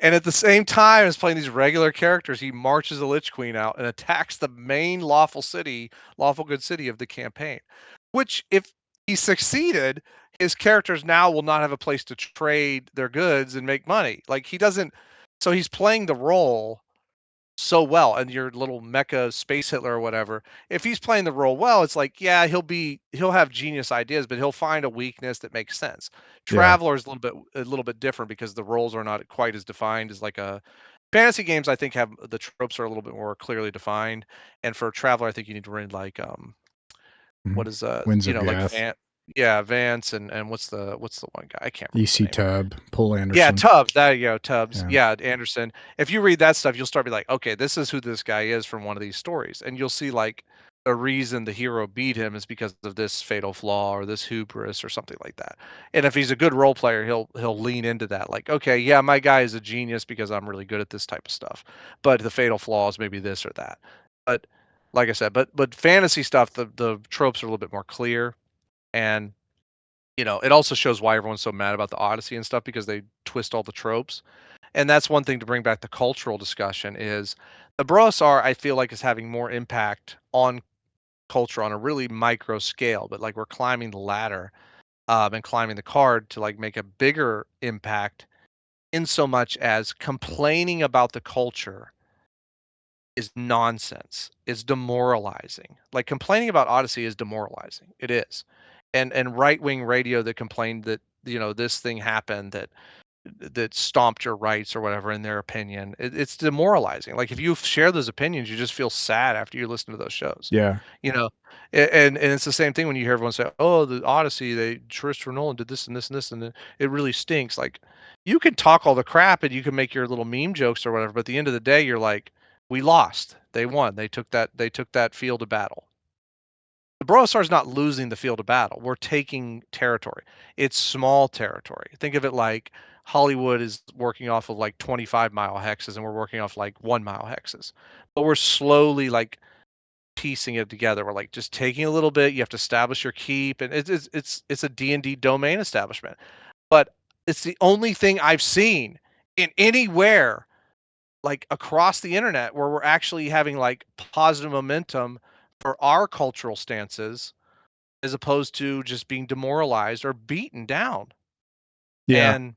And at the same time as playing these regular characters, he marches the Lich Queen out and attacks the main lawful good city of the campaign. Which, if he succeeded, his characters now will not have a place to trade their goods and make money. Like he doesn't. So he's playing the role so well, and your little mecha space Hitler or whatever, if he's playing the role well, it's like, yeah, he'll have genius ideas, but he'll find a weakness that makes sense. Yeah. Traveler is a little bit different because the roles are not quite as defined as like a fantasy games. I think have the tropes are a little bit more clearly defined, and for Traveler, I think you need to read like Mhm. what is Winds of like Gath. Yeah, Vance, and what's the one guy? I can't remember EC the name of him. Tub, Paul Yeah, Anderson. Tubbs, there you go, Tubbs. Yeah. Yeah, Anderson. If you read that stuff, you'll start to be like, "Okay, this is who this guy is from one of these stories." And you'll see, like, the reason the hero beat him is because of this fatal flaw or this hubris or something like that. And if he's a good role player, he'll lean into that, like, "Okay, yeah, my guy is a genius because I'm really good at this type of stuff, but the fatal flaw is maybe this or that." But like I said, but fantasy stuff, the tropes are a little bit more clear, and it also shows why everyone's so mad about the Odyssey and stuff because they twist all the tropes. And that's one thing to bring back the cultural discussion is the BrOSR, I feel like, is having more impact on culture on a really micro scale, but like we're climbing the ladder and climbing the card to like make a bigger impact in so much as complaining about the culture is nonsense. It's demoralizing. Like complaining about Odyssey is demoralizing. It is. And right-wing radio that complained that, this thing happened that stomped your rights or whatever in their opinion. It's demoralizing. Like if you share those opinions, you just feel sad after you listen to those shows. Yeah. You know, and it's the same thing when you hear everyone say, "Oh, the Odyssey, Christopher Nolan did this and this and this, and it really stinks." Like you can talk all the crap and you can make your little meme jokes or whatever, but at the end of the day, you're like, "We lost. They won. They took that field of battle." The BrOSR is not losing the field of battle. We're taking territory. It's small territory. Think of it like Hollywood is working off of like 25-mile hexes and we're working off like 1-mile hexes. But we're slowly like piecing it together. We're like just taking a little bit. You have to establish your keep, and it's a D&D domain establishment. But it's the only thing I've seen in anywhere like across the internet where we're actually having like positive momentum for our cultural stances as opposed to just being demoralized or beaten down. Yeah. And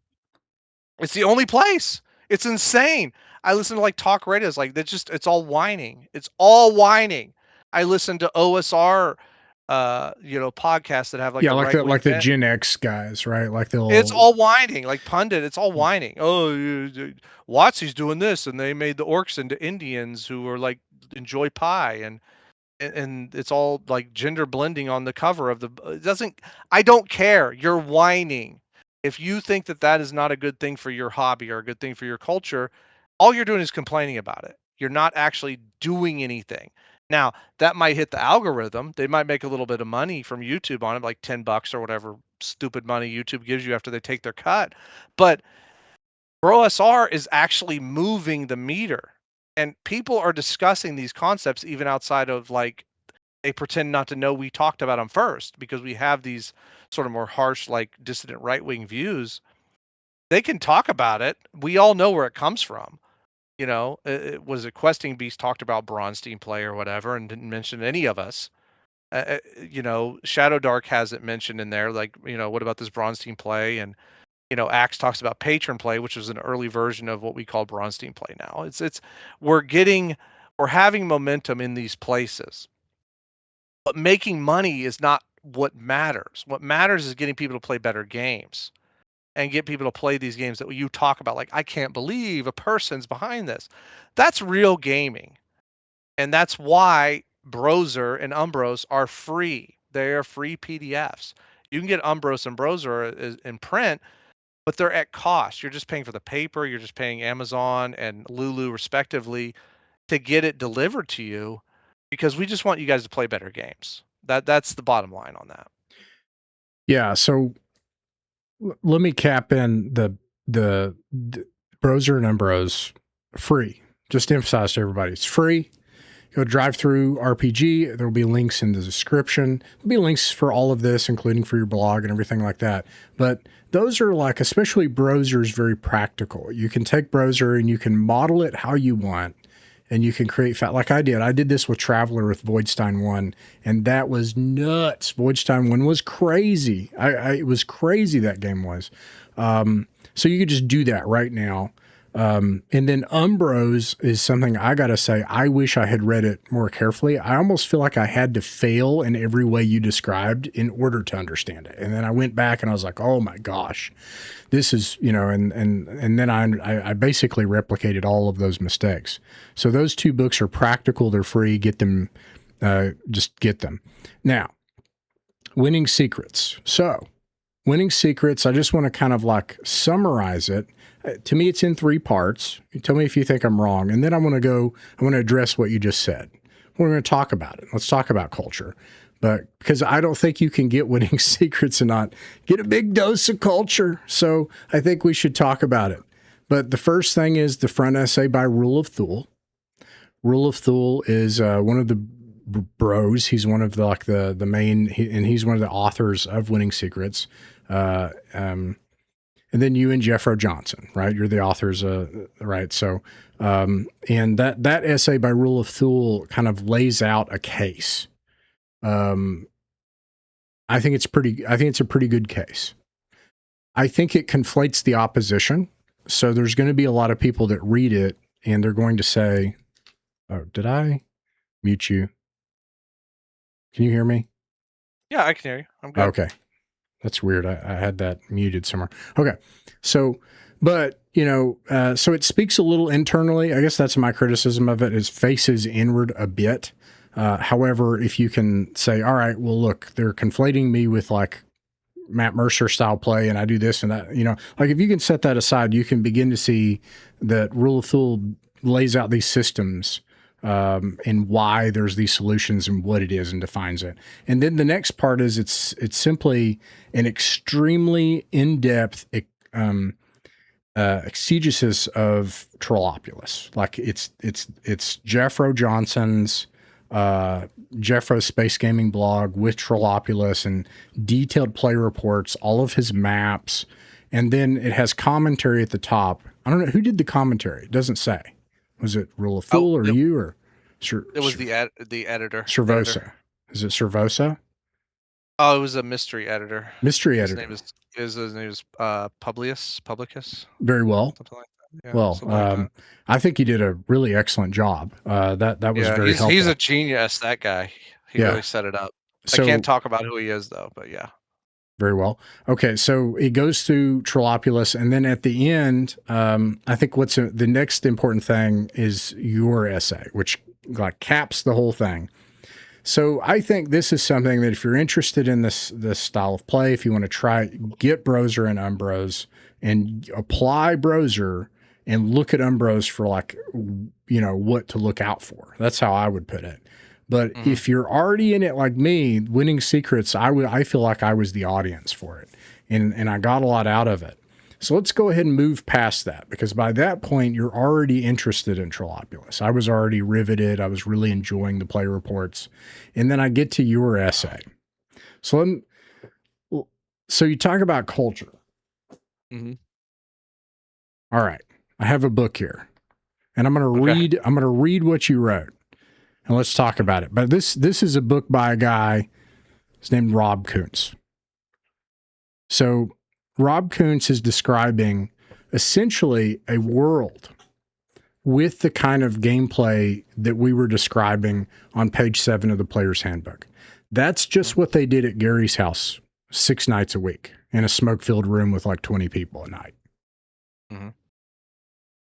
it's the only place. It's insane. I listen to like talk radios, like it's all whining. It's all whining. I listen to OSR, podcasts that have like Yeah, a right wing like the bent. Gen X guys, right? Like It's they'll all whining, like pundit. It's all whining. Oh, Watsy's doing this, and they made the orcs into Indians who are like enjoy pie, and it's all like gender blending on the cover of the it doesn't I don't care. You're whining. If you think that that is not a good thing for your hobby or a good thing for your culture, all you're doing is complaining about it. You're not actually doing anything. Now, that might hit the algorithm. They might make a little bit of money from YouTube on it, like $10 or whatever stupid money YouTube gives you after they take their cut. But BrOSR is actually moving the meter. And people are discussing these concepts even outside of like they pretend not to know we talked about them first because we have these sort of more harsh, like dissident right wing views. They can talk about it. We all know where it comes from. It was a Questing Beast talked about Braunstein play or whatever and didn't mention any of us. Shadow Dark has it mentioned in there, like, what about this Braunstein play? And, Axe talks about patron play, which is an early version of what we call Braunstein play now. We're getting, we're having momentum in these places. But making money is not what matters. What matters is getting people to play better games and get people to play these games that you talk about. Like, I can't believe a person's behind this. That's real gaming. And that's why BrOSR and Umbros are free. They are free PDFs. You can get Umbros and BrOSR in print, but they're at cost. You're just paying for the paper. You're just paying Amazon and Lulu, respectively, to get it delivered to you because we just want you guys to play better games. That's the bottom line on that. Yeah, so let me cap in the BrOSR and Umbros free. Just to emphasize to everybody, it's free. Go drive through RPG. There will be links in the description. There'll be links for all of this, including for your blog and everything like that. But those are like, especially BrOSR is very practical. You can take BrOSR and you can model it how you want. And you can create like I did. I did this with Traveler with Voidstein 1, and that was nuts. Voidstein 1 was crazy. It was crazy, that game was. So you could just do that right now. And then Umbros is something I got to say, I wish I had read it more carefully. I almost feel like I had to fail in every way you described in order to understand it. And then I went back and I was like, oh my gosh, this is, and then I basically replicated all of those mistakes. So those two books are practical. They're free. Get them, just get them. Now, Winning Secrets. So Winning Secrets, I just want to kind of like summarize it. To me, it's in 3 parts. You tell me if you think I'm wrong. And then I want to address what you just said. We're going to talk about it. Let's talk about culture. But because I don't think you can get Winning Secrets and not get a big dose of culture. So I think we should talk about it. But the first thing is the front essay by Rule of Thule. Rule of Thule is one of the bros. He's one of the main, and he's one of the authors of Winning Secrets. And then you and Jeffro Johnson, right? You're the authors, right? So, and that essay by Rule of Thule kind of lays out a case. I think it's a pretty good case. I think it conflates the opposition. So there's going to be a lot of people that read it and they're going to say, oh, did I mute you? Can you hear me? Yeah, I can hear you. I'm good. Okay. That's weird. I had that muted somewhere. Okay. So, but, so it speaks a little internally. I guess that's my criticism of it, is faces inward a bit. However, if you can say, all right, well, look, they're conflating me with like Matt Mercer style play and I do this and that, like if you can set that aside, you can begin to see that Rule of Thule lays out these systems and why there's these solutions and what it is and defines it. And then the next part is it's simply an extremely in-depth exegesis of Trollopulus. Like it's Jeffro Johnson's Jeffro Space Gaming blog with Trollopulus and detailed play reports, all of his maps, and then it has commentary at the top. I don't know who did the commentary. It doesn't say. Was it Rule of Thule or you or? It was the editor. Cervosa. Is it Cervosa? Oh, it was a mystery editor. Mystery his editor. His name is Publicus. Very well. Something like that. Yeah, well, like I think he did a really excellent job. That was very helpful. He's a genius, that guy. He really set it up. So, I can't talk about who he is though, but yeah. Very well. Okay, so it goes through Trollopulus, and then at the end, I think the next important thing is your essay, which like caps the whole thing. So I think this is something that if you're interested in this style of play, if you want to try, get BrOSR and Umbros and apply BrOSR and look at Umbros for like, what to look out for. That's how I would put it. But if you're already in it like me, Winning Secrets, I feel like I was the audience for it, and I got a lot out of it. So let's go ahead and move past that, because by that point, you're already interested in Trollopulus. I was already riveted. I was really enjoying the play reports. And then I get to your essay. So you talk about culture. Mm-hmm. All right. I have a book here, and I'm going to read what you wrote. And let's talk about it. But this is a book by a guy. His named Rob Kuntz. So Rob Kuntz is describing essentially a world with the kind of gameplay that we were describing on page 7 of the Player's Handbook. That's just what they did at Gary's house 6 nights a week in a smoke-filled room with like 20 people at night. Mm-hmm.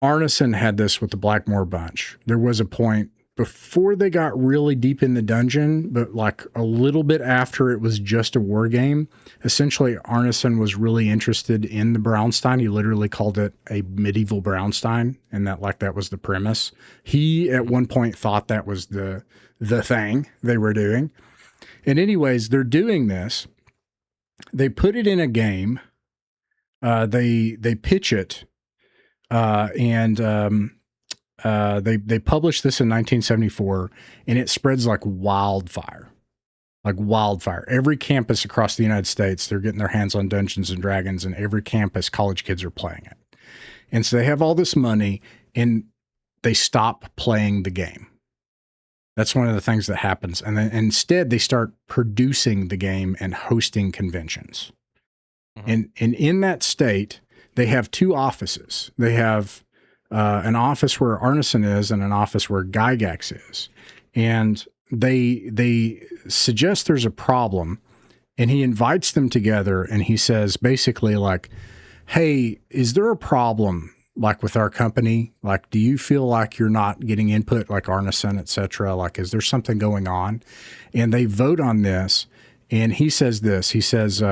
Arneson had this with the Blackmore Bunch. There was a point before they got really deep in the dungeon, but like a little bit after it was just a war game. Essentially, Arneson was really interested in the Braunstein. He literally called it a medieval Braunstein, and that was the premise. He at one point thought that was the thing they were doing. And anyways, they're doing this. They put it in a game. They pitch it, and they published this in 1974, and it spreads like wildfire. Like wildfire. Every campus across the United States, they're getting their hands on Dungeons and Dragons, and every campus, college kids are playing it. And so they have all this money, and they stop playing the game. That's one of the things that happens. And then instead, they start producing the game and hosting conventions. Mm-hmm. And in that state, they have 2 offices. They have an office where Arneson is and an office where Gygax is. And they suggest there's a problem, and he invites them together, and he says basically like, hey, is there a problem like with our company? Like, do you feel like you're not getting input like Arneson, et cetera? Like, is there something going on? And they vote on this, and he says this. He says,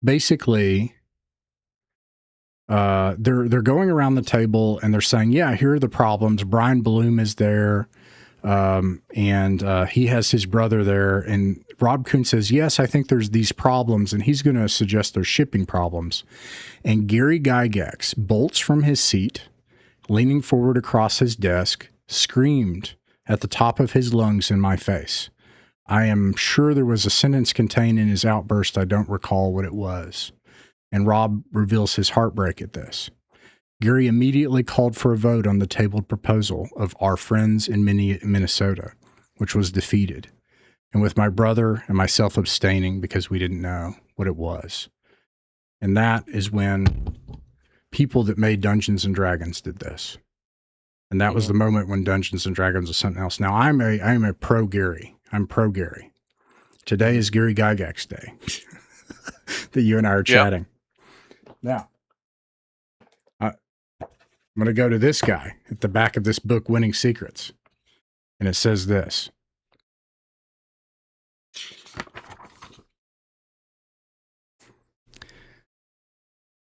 basically, they're going around the table and they're saying, yeah, here are the problems. Brian Bloom is there, and he has his brother there. And Rob Kuhn says, yes, I think there's these problems, and he's going to suggest there's shipping problems. And Gary Gygax bolts from his seat, leaning forward across his desk, screamed at the top of his lungs in my face. I am sure there was a sentence contained in his outburst. I don't recall what it was. And Rob reveals his heartbreak at this. Gary immediately called for a vote on the tabled proposal of our friends in Minnesota, which was defeated, and with my brother and myself abstaining because we didn't know what it was. And that is when people that made Dungeons and Dragons did this. And that was the moment when Dungeons and Dragons was something else. Now I'm a pro Gary. I'm pro Gary. Today is Gary Gygax Day that you and I are chatting. Now, I'm going to go to this guy at the back of this book, Winning Secrets. And it says this.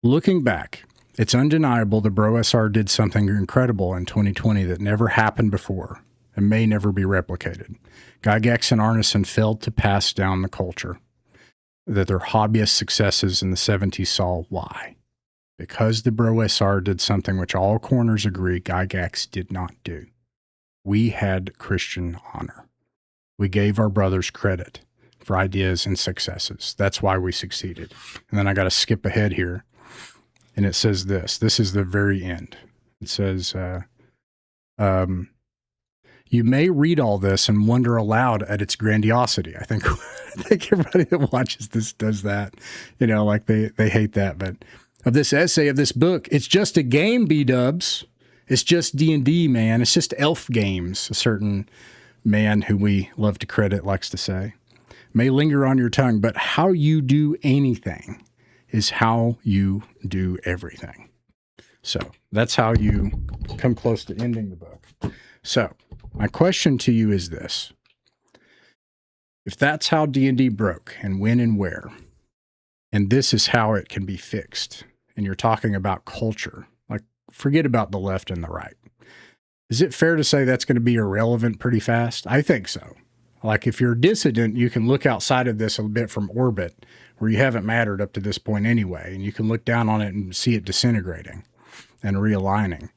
Looking back, it's undeniable the BrOSR did something incredible in 2020 that never happened before and may never be replicated. Gygax and Arneson failed to pass down the culture that their hobbyist successes in the 70s saw. Why? Because the BrOSR did something which all corners agree Gygax did not do. We had Christian honor. We gave our brothers credit for ideas and successes. That's why we succeeded. And then I got to skip ahead here. And it says this. This is the very end. It says, you may read all this and wonder aloud at its grandiosity. I think everybody that watches this does that. You know, like they hate that. But of this essay, of this book, it's just a game, B-dubs. It's just D&D, man. It's just elf games, a certain man who we love to credit likes to say. May linger on your tongue, but how you do anything is how you do everything. So that's how you come close to ending the book. So my question to you is this. If that's how D&D broke and when and where, and this is how it can be fixed, and you're talking about culture, like forget about the left and the right. Is it fair to say that's going to be irrelevant pretty fast? I think so. Like if you're a dissident, you can look outside of this a bit from orbit where you haven't mattered up to this point anyway, and you can look down on it and see it disintegrating and realigning.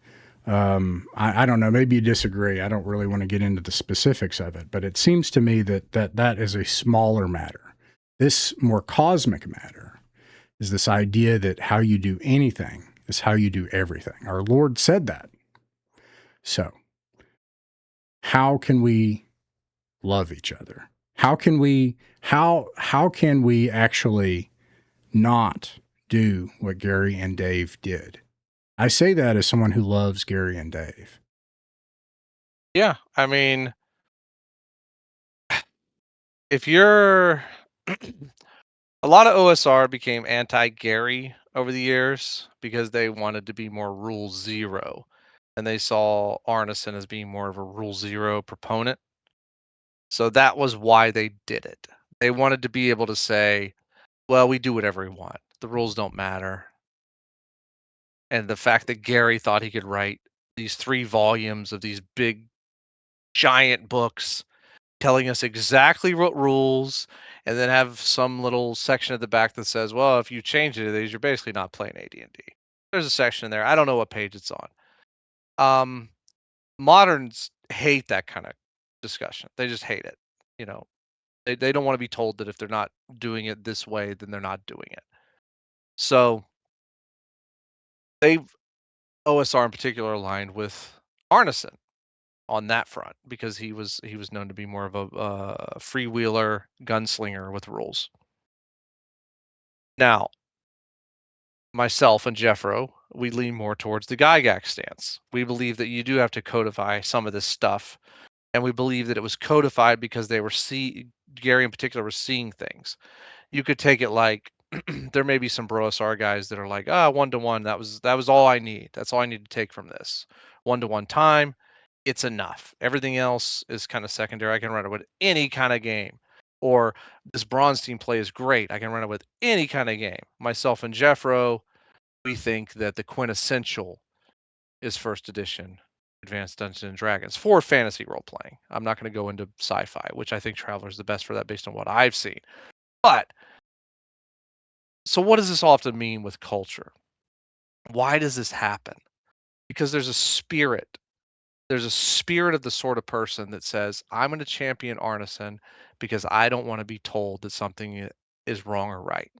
I don't know. Maybe you disagree. I don't really want to get into the specifics of it, but it seems to me that is a smaller matter. This more cosmic matter is this idea that how you do anything is how you do everything. Our Lord said that. So how can we love each other? How can we actually not do what Gary and Dave did? I say that as someone who loves Gary and Dave. Yeah, I mean, if you're a lot of OSR became anti-Gary over the years because they wanted to be more rule zero, and they saw Arneson as being more of a rule zero proponent. So that was why they did it. They wanted to be able to say, well, we do whatever we want. The rules don't matter. And the fact that Gary thought he could write these 3 volumes of these big, giant books telling us exactly what rules, and then have some little section at the back that says, well, if you change any of these, you're basically not playing AD&D. There's a section in there. I don't know what page it's on. Moderns hate that kind of discussion. They just hate it. You know, they don't want to be told that if they're not doing it this way, then they're not doing it. So they've OSR in particular aligned with Arneson on that front because he was known to be more of a freewheeler gunslinger with rules. Now, myself and Jeffro, we lean more towards the Gygax stance. We believe that you do have to codify some of this stuff, and we believe that it was codified because Gary in particular was seeing things. You could take it like there may be some BrOSR guys that are like, ah, 1-to-1, that was all I need. That's all I need to take from this. 1-to-1 time, it's enough. Everything else is kind of secondary. I can run it with any kind of game. Or this Braunstein play is great. I can run it with any kind of game. Myself and Jeffro, we think that the quintessential is first edition Advanced Dungeons and Dragons for fantasy role playing. I'm not going to go into sci-fi, which I think Traveler is the best for that based on what I've seen. But so what does this all have to mean with culture? Why does this happen? Because there's a spirit. There's a spirit of the sort of person that says, I'm going to champion Arneson because I don't want to be told that something is wrong or right.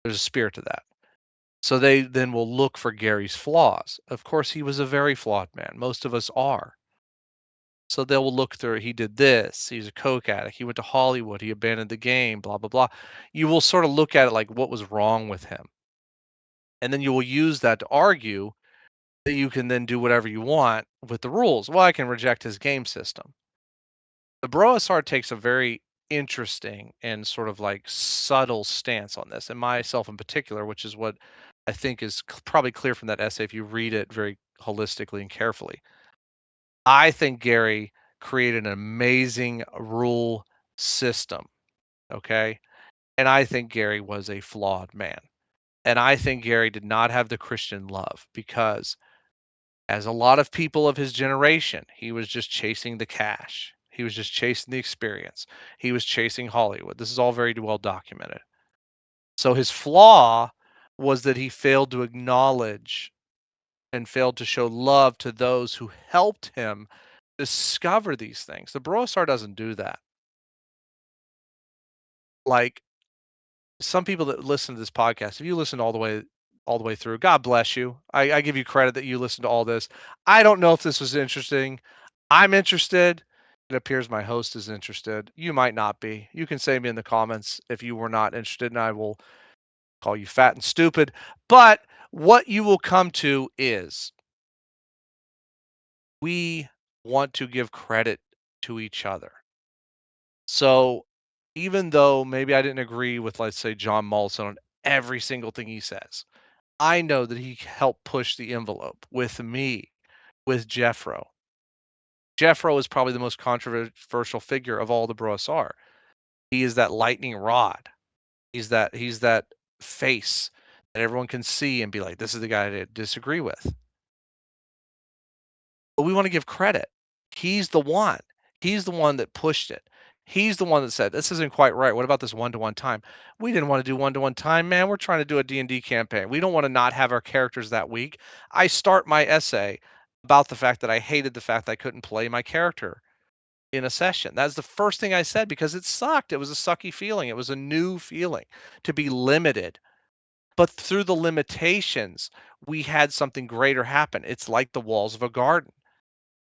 There's a spirit to that. So they then will look for Gary's flaws. Of course, he was a very flawed man. Most of us are. So they will look through, he did this, he's a coke addict, he went to Hollywood, he abandoned the game, blah, blah, blah. You will sort of look at it like what was wrong with him. And then you will use that to argue that you can then do whatever you want with the rules. Well, I can reject his game system. The BrOSR takes a very interesting and sort of like subtle stance on this, and myself in particular, which is what I think is probably clear from that essay if you read it very holistically and carefully. I think Gary created an amazing rule system, okay? And I think Gary was a flawed man. And I think Gary did not have the Christian love because, as a lot of people of his generation, he was just chasing the cash. He was just chasing the experience. He was chasing Hollywood. This is all very well documented. So his flaw was that he failed to acknowledge and failed to show love to those who helped him discover these things. The BrOSR doesn't do that. Like some people that listen to this podcast, if you listen all the way through, God bless you. I give you credit that you listened to all this. I don't know if this was interesting. I'm interested. It appears my host is interested. You might not be. You can say me in the comments if you were not interested, and I will call you fat and stupid. But what you will come to is we want to give credit to each other. So even though maybe I didn't agree with, let's say, John Mollison on every single thing he says, I know that he helped push the envelope with me, with Jeffro. Jeffro is probably the most controversial figure of all the BrOSR. He is that lightning rod. He's that face that everyone can see and be like, this is the guy I disagree with. But we want to give credit. He's the one. He's the one that pushed it. He's the one that said, this isn't quite right. What about this 1-to-1 time? We didn't want to do 1-to-1 time, man. We're trying to do a D&D campaign. We don't want to not have our characters that week. I start my essay about the fact that I hated the fact that I couldn't play my character in a session. That's the first thing I said because it sucked. It was a sucky feeling. It was a new feeling to be limited. But through the limitations, we had something greater happen. It's like the walls of a garden.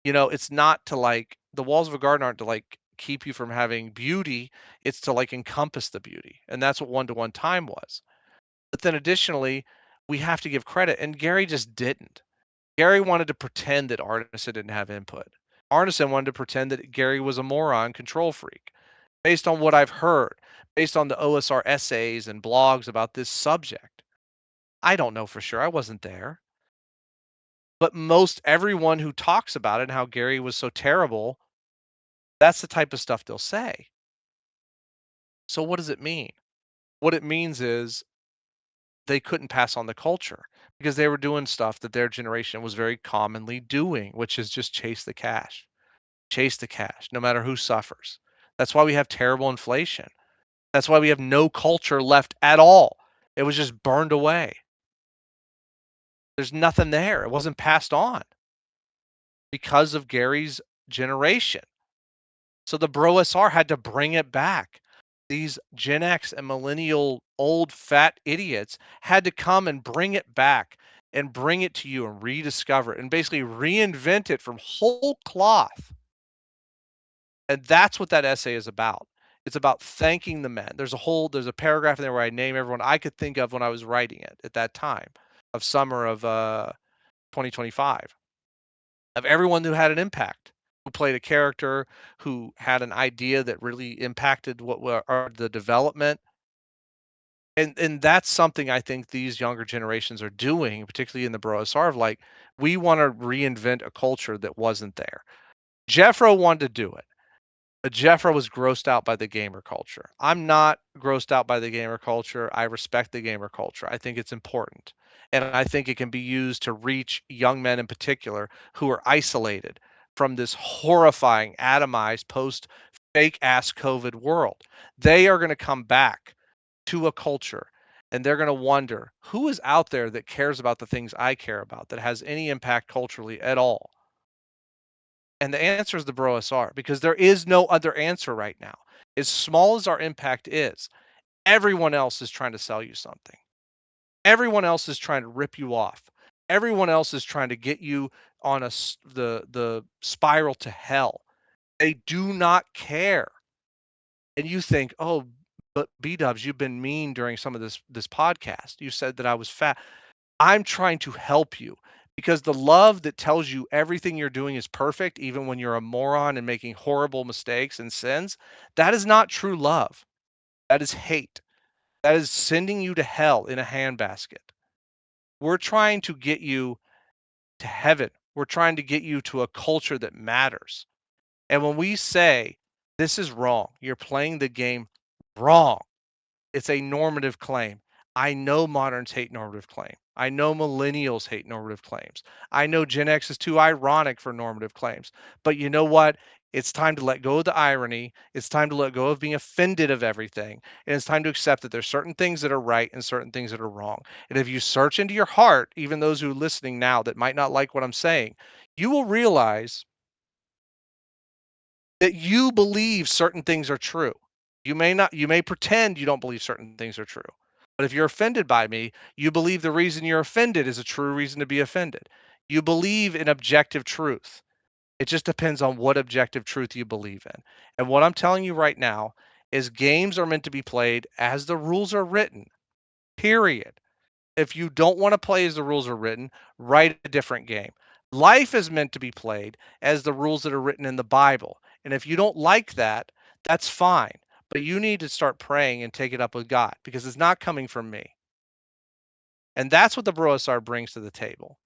It's not to like the walls of a garden aren't to like keep you from having beauty. It's to like encompass the beauty. And that's what 1-to-1 time was. But then additionally, we have to give credit. And Gary just didn't. Gary wanted to pretend that Arneson didn't have input. Arneson wanted to pretend that Gary was a moron control freak. Based on what I've heard, based on the OSR essays and blogs about this subject. I don't know for sure. I wasn't there. But most everyone who talks about it and how Gary was so terrible, that's the type of stuff they'll say. So what does it mean? What it means is they couldn't pass on the culture because they were doing stuff that their generation was very commonly doing, which is just chase the cash. Chase the cash, no matter who suffers. That's why we have terrible inflation. That's why we have no culture left at all. It was just burned away. There's nothing there. It wasn't passed on because of Gary's generation. So the BrOSR had to bring it back. These Gen X and millennial old fat idiots had to come and bring it back and bring it to you and rediscover it and basically reinvent it from whole cloth. And that's what that essay is about. It's about thanking the men. There's a paragraph in there where I name everyone I could think of when I was writing it at that time of summer of 2025, of everyone who had an impact, who played a character, who had an idea that really impacted what were the development. And that's something I think these younger generations are doing, particularly in the BrOSR, of like, we want to reinvent a culture that wasn't there. Jeffro wanted to do it. But Jeffro was grossed out by the gamer culture. I'm not grossed out by the gamer culture. I respect the gamer culture. I think it's important. And I think it can be used to reach young men in particular who are isolated from this horrifying, atomized, post fake ass COVID world. They are going to come back to a culture and they're going to wonder who is out there that cares about the things I care about, that has any impact culturally at all. And the answer is the BrOSR because there is no other answer right now. As small as our impact is, everyone else is trying to sell you something. Everyone else is trying to rip you off. Everyone else is trying to get you on the spiral to hell. They do not care. And you think, "Oh, but B-dubs, you've been mean during some of this podcast. You said that I was fat." I'm trying to help you because the love that tells you everything you're doing is perfect, even when you're a moron and making horrible mistakes and sins, that is not true love. That is hate. That is sending you to hell in a handbasket. We're trying to get you to heaven. We're trying to get you to a culture that matters. And when we say this is wrong, you're playing the game wrong, it's a normative claim. I know moderns hate normative claim. I know millennials hate normative claims. I know Gen X is too ironic for normative claims. But you know what? It's time to let go of the irony. It's time to let go of being offended of everything. And it's time to accept that there's certain things that are right and certain things that are wrong. And if you search into your heart, even those who are listening now that might not like what I'm saying, you will realize that you believe certain things are true. You may pretend you don't believe certain things are true. But if you're offended by me, you believe the reason you're offended is a true reason to be offended. You believe in objective truth. It just depends on what objective truth you believe in. And what I'm telling you right now is games are meant to be played as the rules are written. Period. If you don't want to play as the rules are written, write a different game. Life is meant to be played as the rules that are written in the Bible. And if you don't like that, that's fine. But you need to start praying and take it up with God because it's not coming from me. And that's what the BrOSR brings to the table.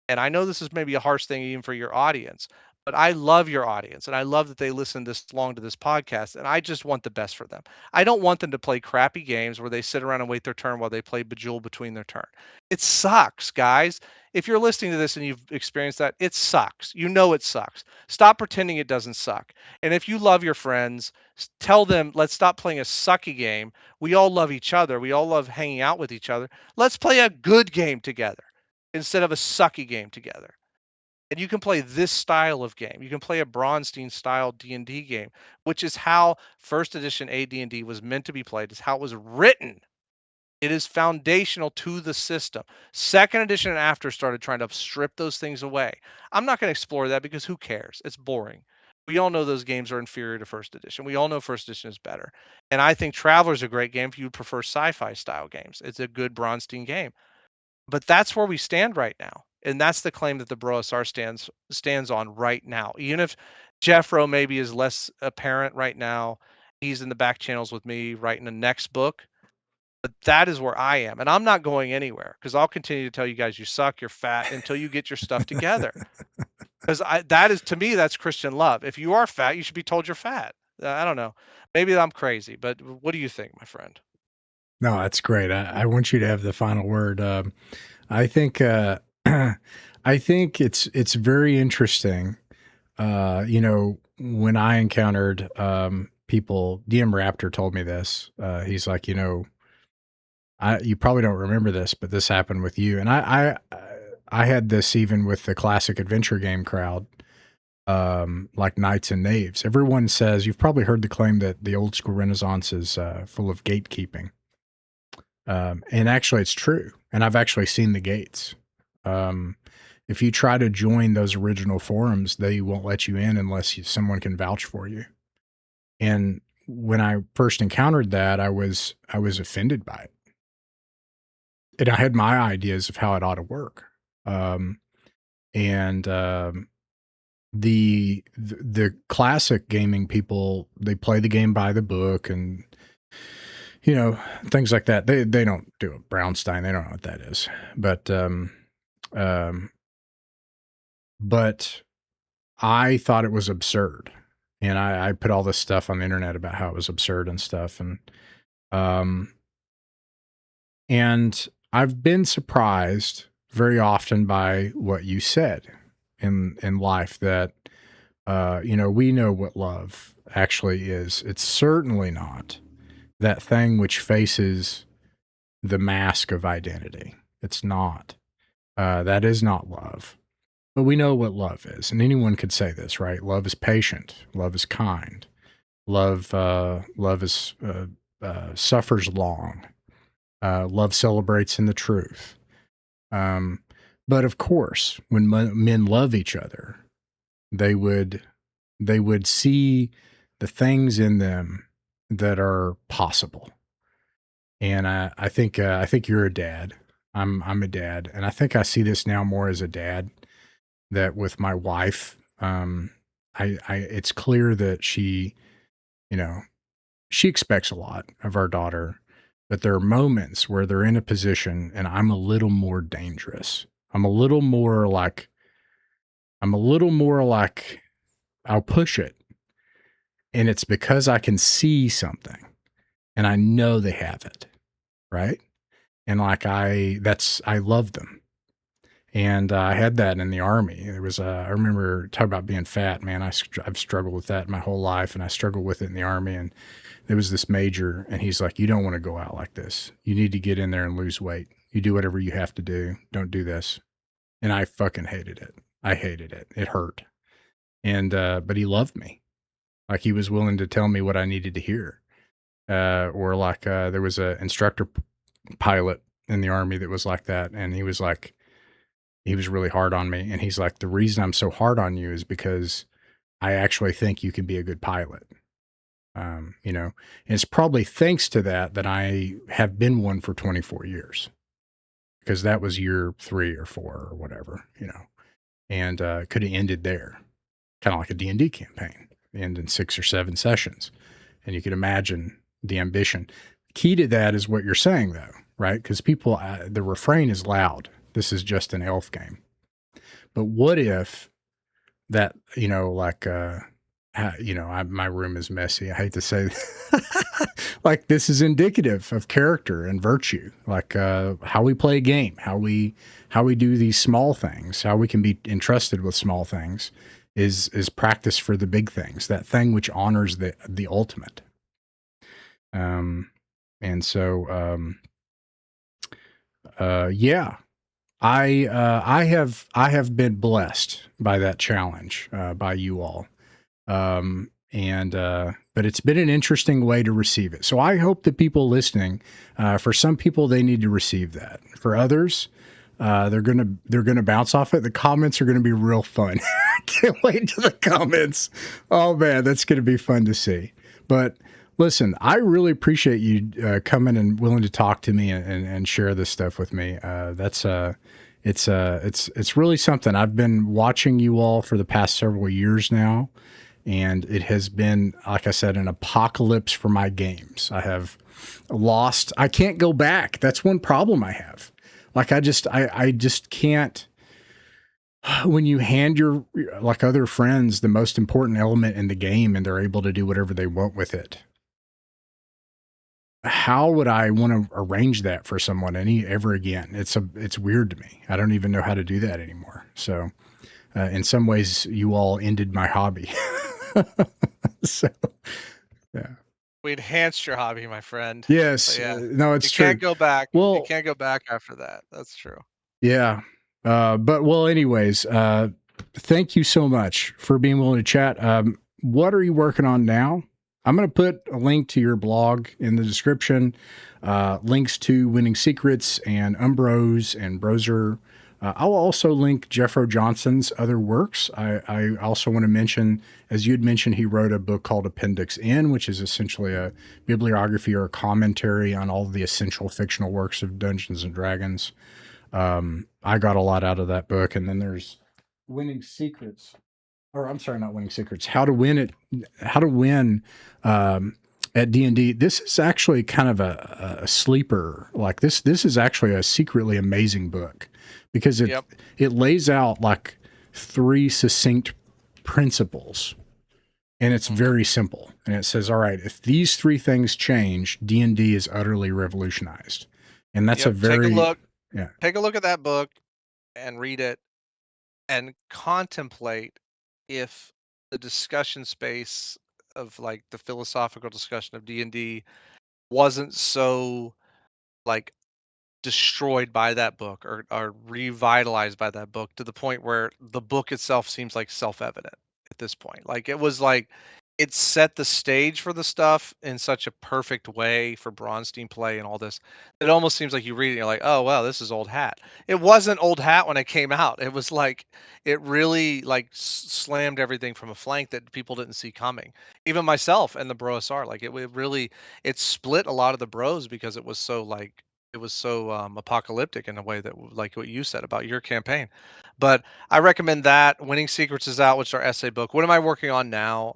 And I know this is maybe a harsh thing even for your audience, but I love your audience and I love that they listen this long to this podcast. And I just want the best for them. I don't want them to play crappy games where they sit around and wait their turn while they play Bejeweled between their turn. It sucks, guys. If you're listening to this and you've experienced that, it sucks. You know it sucks. Stop pretending it doesn't suck. And if you love your friends, tell them, let's stop playing a sucky game. We all love each other. We all love hanging out with each other. Let's play a good game together instead of a sucky game together. And you can play this style of game. You can play a Braunstein style D&D game, which is how first edition AD&D was meant to be played. Is how it was written. It is foundational to the system. Second edition and after started trying to strip those things away. I'm not going to explore that because who cares? It's boring. We all know those games are inferior to first edition. We all know first edition is better. And I think Traveler's a great game if you prefer sci-fi style games. It's a good Braunstein game. But that's where we stand right now. And that's the claim that the BrOSR stands on right now. Even if Jeffro maybe is less apparent right now, he's in the back channels with me writing the next book. But that is where I am. And I'm not going anywhere because I'll continue to tell you guys you suck, you're fat until you get your stuff together. Because that is, to me, that's Christian love. If you are fat, you should be told you're fat. I don't know. Maybe I'm crazy, but what do you think, my friend? No, that's great. I want you to have the final word. I think I think it's very interesting. When I encountered people, DM Raptor told me this. He's like, you probably don't remember this, but this happened with you. And I had this even with the classic adventure game crowd, like Knights and Knaves. Everyone says you've probably heard the claim that the old school Renaissance is full of gatekeeping. And actually, it's true. And I've actually seen the gates. If you try to join those original forums, they won't let you in unless someone can vouch for you. And when I first encountered that, I was offended by it. And I had my ideas of how it ought to work. Um, and the classic gaming people, they play the game by the book and things like that. They don't do it. Braunstein, they don't know what that is. Um, but I thought it was absurd. And I put all this stuff on the internet about how it was absurd and stuff. Um, and I've been surprised very often by what you said in life that, we know what love actually is. It's certainly not that thing which faces the mask of identity. It's not. That is not love. But we know what love is, and anyone could say this, right? Love is patient. Love is kind. Love is suffers long. Love celebrates in the truth. But of course, when men love each other, they would see the things in them that are possible. And I think you're a dad. I'm a dad, and I think I see this now more as a dad. That with my wife, I it's clear that she, she expects a lot of our daughter, but there are moments where they're in a position, and I'm a little more dangerous. I'm a little more like I'll push it, and it's because I can see something, and I know they have it, right? And like I love them. And I had that in the Army. It was, I remember talking about being fat, man. I've struggled with that my whole life, and I struggled with it in the Army. And there was this major, and he's like, "You don't want to go out like this. You need to get in there and lose weight. You do whatever you have to do. Don't do this." And I fucking hated it. I hated it. It hurt. And, but he loved me. Like he was willing to tell me what I needed to hear. Or like, there was a instructor pilot in the Army that was like that. And he was really hard on me. And he's like, "The reason I'm so hard on you is because I actually think you can be a good pilot." And it's probably thanks to that I have been one for 24 years, because that was year 3 or 4 or whatever, and could have ended there, kind of like a D&D campaign, end in 6 or 7 sessions. And you could imagine the ambition. Key to that is what you're saying though, right? Because people, the refrain is loud. This is just an elf game. But what if that, my room is messy. I hate to say like this is indicative of character and virtue, like how we play a game, how we do these small things, how we can be entrusted with small things is practice for the big things, that thing which honors the ultimate. And so, yeah. I have been blessed by that challenge, by you all. But it's been an interesting way to receive it. So I hope that people listening, for some people, they need to receive that. For others, they're going to bounce off it. The comments are going to be real fun. Can't wait to the comments. Oh man, that's going to be fun to see. But listen, I really appreciate you coming and willing to talk to me and share this stuff with me. It's really something. I've been watching you all for the past several years now, and it has been, like I said, an apocalypse for my games. I have lost. I can't go back. That's one problem I have. Like I just can't. When you hand your like other friends the most important element in the game, and they're able to do whatever they want with it, how would I want to arrange that for someone ever again? It's weird to me. I don't even know how to do that anymore. So, in some ways, you all ended my hobby. So, yeah. We enhanced your hobby, my friend. Yes. Yeah. No, it's You true. can't go back. Well, You can't go back after that. That's true. Yeah. Anyways, thank you so much for being willing to chat. What are you working on now? I'm going to put a link to your blog in the description, links to Winning Secrets and Umbros and BrOSR, I'll also link Jeffro Johnson's other works. I also want to mention, as you had mentioned, he wrote a book called Appendix N, which is essentially a bibliography or a commentary on all of the essential fictional works of Dungeons and Dragons. I got a lot out of that book. And then there's Winning Secrets, or I'm sorry, not Winning Secrets, How to Win at D&D. This is actually kind of a sleeper. Like this is actually a secretly amazing book because Yep. it lays out like three succinct principles, and it's very simple. And it says, all right, if these three things change, D&D is utterly revolutionized. And that's a Yep. Take a very, look. yeah. Take a look at that book and read it and contemplate if the discussion space of like the philosophical discussion of D&D wasn't so like destroyed by that book or revitalized by that book to the point where the book itself seems like self-evident at this point. Like it set the stage for the stuff in such a perfect way for Braunstein play and all this. It almost seems like you read it and you're like, oh wow, this is old hat. It wasn't old hat when it came out. It was like it really like slammed everything from a flank that people didn't see coming. Even myself and the BrOSR, like it really it split a lot of the bros because it was so like it was so apocalyptic in a way that like what you said about your campaign. But I recommend that. Winning Secrets is out, which is our essay book. What am I working on now?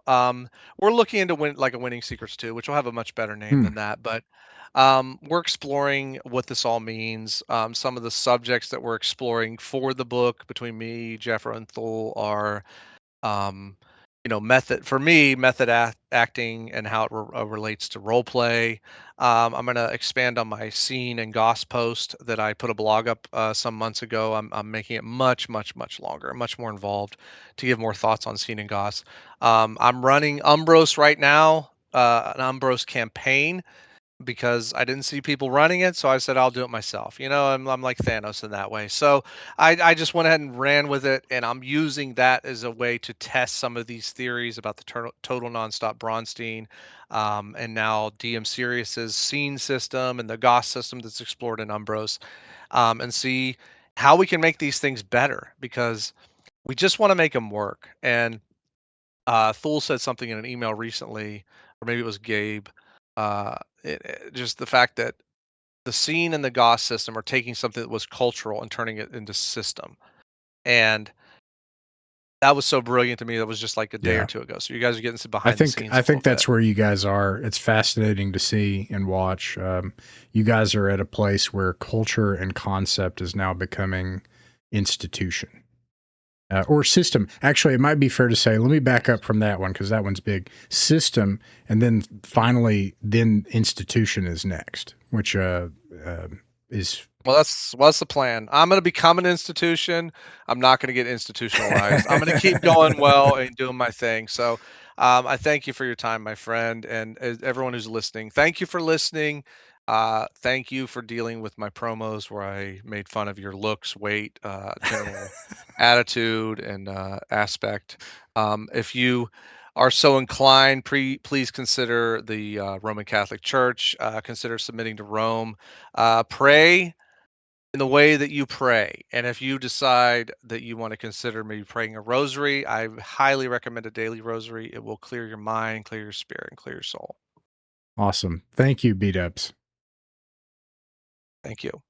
We're looking into like a Winning Secrets too, which will have a much better name Hmm. than that. But we're exploring what this all means. Some of the subjects that we're exploring for the book between me, Jeffro, and Thul are um, method for me, acting and how it relates to role play. I'm going to expand on my scene and goss post that I put a blog up some months ago. I'm making it much, much, much longer, much more involved to give more thoughts on scene and goss. I'm running Umbros right now, an Umbros campaign because I didn't see people running it, so I said I'll do it myself. I'm like Thanos in that way. So I just went ahead and ran with it, and I'm using that as a way to test some of these theories about the total nonstop Braunstein, and now DM Sirius's scene system and the Goss system that's explored in Umbros, and see how we can make these things better because we just want to make them work. And Thule said something in an email recently, or maybe it was Gabe. Just the fact that the scene and the Goss system are taking something that was cultural and turning it into system, and that was so brilliant to me. That was just like a day or Yeah. two ago. So you guys are getting some I behind the think scenes I a little think bit. that's where you guys are. It's fascinating to see and watch. You guys are at a place where culture and concept is now becoming institution or system. Actually, it might be fair to say. Let me back up from that one because that one's big. System, and then finally, then institution is next, which is Well, that's the plan. I'm going to become an institution. I'm not going to get institutionalized. I'm going to keep going well and doing my thing. So, I thank you for your time, my friend, and everyone who's listening. Thank you for listening. Thank you for dealing with my promos where I made fun of your looks, weight, general attitude, and aspect. If you are so inclined, please consider the Roman Catholic Church. Consider submitting to Rome. Pray in the way that you pray. And if you decide that you want to consider maybe praying a rosary, I highly recommend a daily rosary. It will clear your mind, clear your spirit, and clear your soul. awesome. Thank you, B Dubs. Thank you.